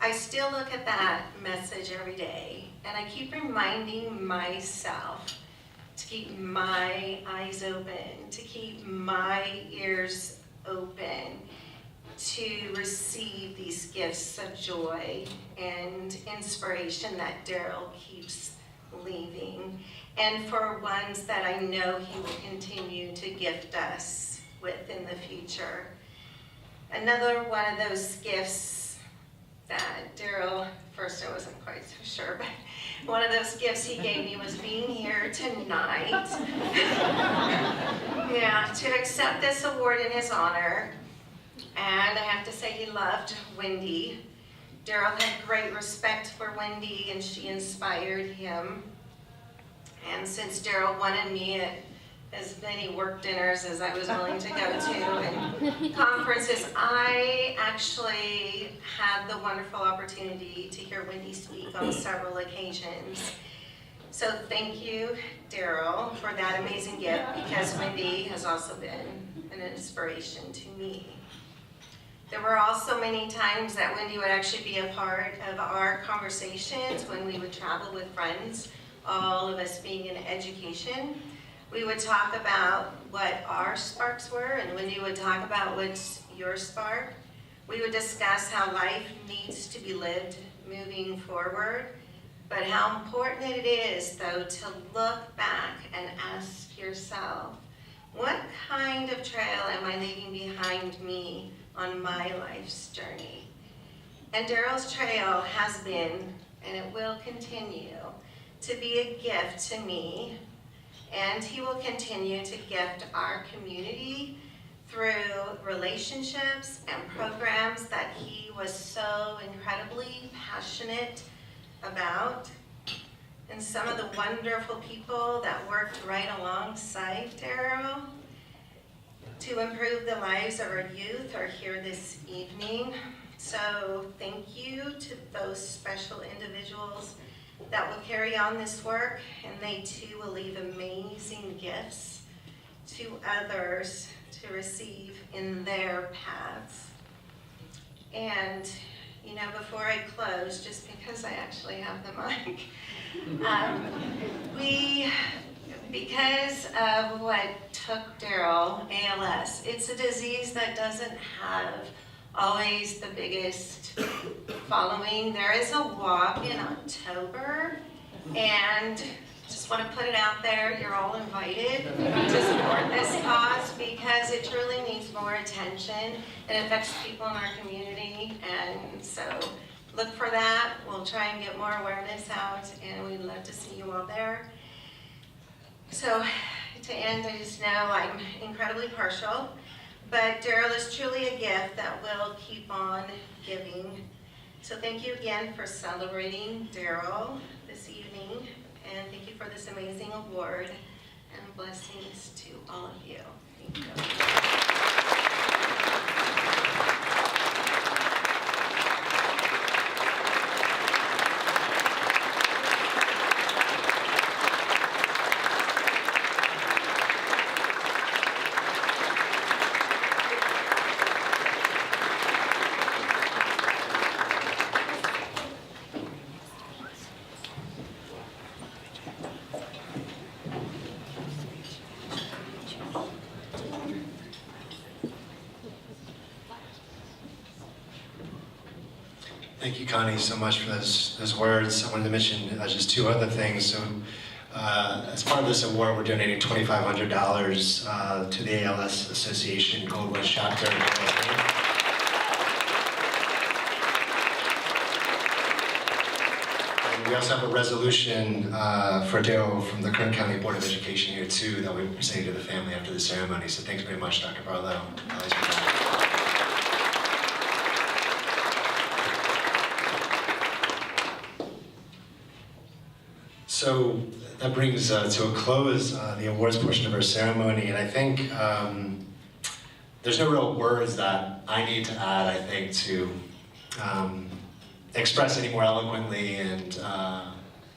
I still look at that message every day, and I keep reminding myself to keep my eyes open, to keep my ears open, to receive these gifts of joy and inspiration that Daryl keeps leaving, and for ones that I know he will continue to gift us with in the future. Another one of those gifts that Daryl, first I wasn't quite so sure, but one of those gifts he gave me was being here tonight. Yeah, to accept this award in his honor. And I have to say he loved Wendy. Daryl had great respect for Wendy, and she inspired him. And since Daryl wanted me at as many work dinners as I was willing to go to and conferences, I actually had the wonderful opportunity to hear Wendy speak on several occasions. So thank you, Daryl, for that amazing gift, because Wendy has also been an inspiration to me. There were also many times that Wendy would actually be a part of our conversations when we would travel with friends, all of us being in education. We would talk about what our sparks were, and Wendy would talk about what's your spark. We would discuss how life needs to be lived moving forward, but how important it is, though, to look back and ask yourself, what kind of trail am I leaving behind me on my life's journey? And Daryl's trail has been, and it will continue, to be a gift to me, and he will continue to gift our community through relationships and programs that he was so incredibly passionate about. And some of the wonderful people that worked right alongside Daryl to improve the lives of our youth are here this evening. So thank you to those special individuals that will carry on this work, and they too will leave amazing gifts to others to receive in their paths. And you know, before I close, just because I actually have the mic, because of what took Daryl, ALS, it's a disease that doesn't have always the biggest following. There is a walk in October, and just want to put it out there, you're all invited to support this cause because it truly needs more attention. It affects people in our community, and so look for that. We'll try and get more awareness out, and we'd love to see you all there. So to end, I just know I'm incredibly partial, but Daryl is truly a gift that will keep on giving. So thank you again for celebrating Daryl this evening, and thank you for this amazing award, and blessings to all of you. Thank you. Thank you, Connie, so much for those words. I wanted to mention just two other things. So, as part of this award, we're donating $2,500 to the ALS Association Gold West Chapter. And we also have a resolution for Daryl from the Kern County Board of Education here too that we're presenting to the family after the ceremony. So thanks very much, Dr. Barlow. So that brings to a close the awards portion of our ceremony, and I think there's no real words that I need to add, I think, to express any more eloquently and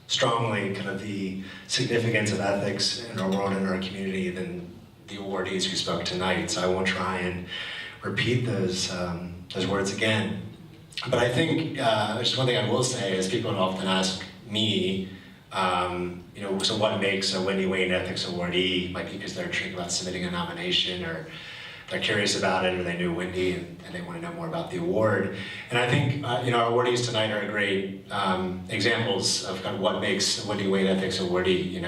strongly kind of the significance of ethics in our world and in our community than the awardees who spoke tonight. So I won't try and repeat those words again. But I think just one thing I will say is people often ask me, so what makes a Wendy Wayne Ethics Awardee? Might be because they're thinking about submitting a nomination, or they're curious about it, or they knew Wendy and they want to know more about the award. And I think our awardees tonight are great examples of kind of what makes a Wendy Wayne Ethics Awardee.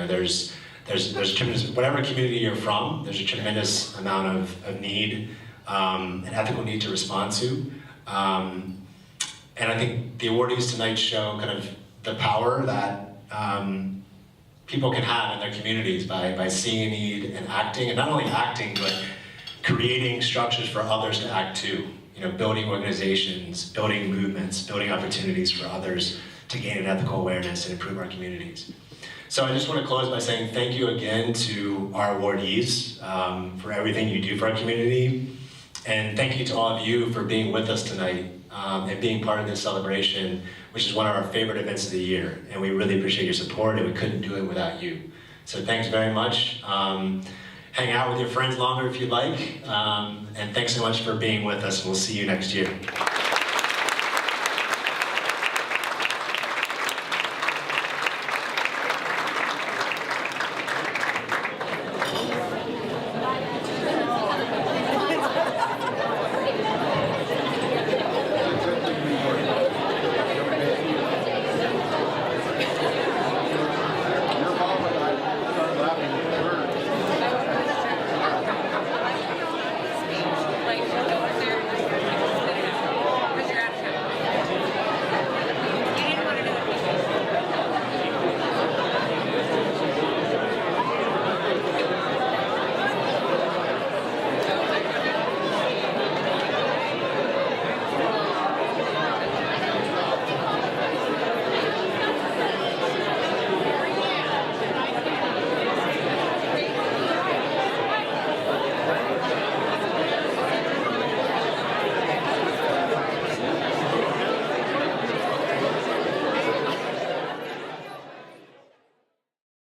There's tremendous, whatever community you're from, there's a tremendous amount of need, an ethical need to respond to. And I think the awardees tonight show kind of the power that people can have in their communities by seeing a need and acting, and not only acting, but creating structures for others to act too. Building organizations, building movements, building opportunities for others to gain an ethical awareness and improve our communities. So I just want to close by saying thank you again to our awardees for everything you do for our community. And thank you to all of you for being with us tonight and being part of this celebration, which is one of our favorite events of the year. And we really appreciate your support, and we couldn't do it without you. So thanks very much. Hang out with your friends longer if you'd like. And thanks so much for being with us. We'll see you next year.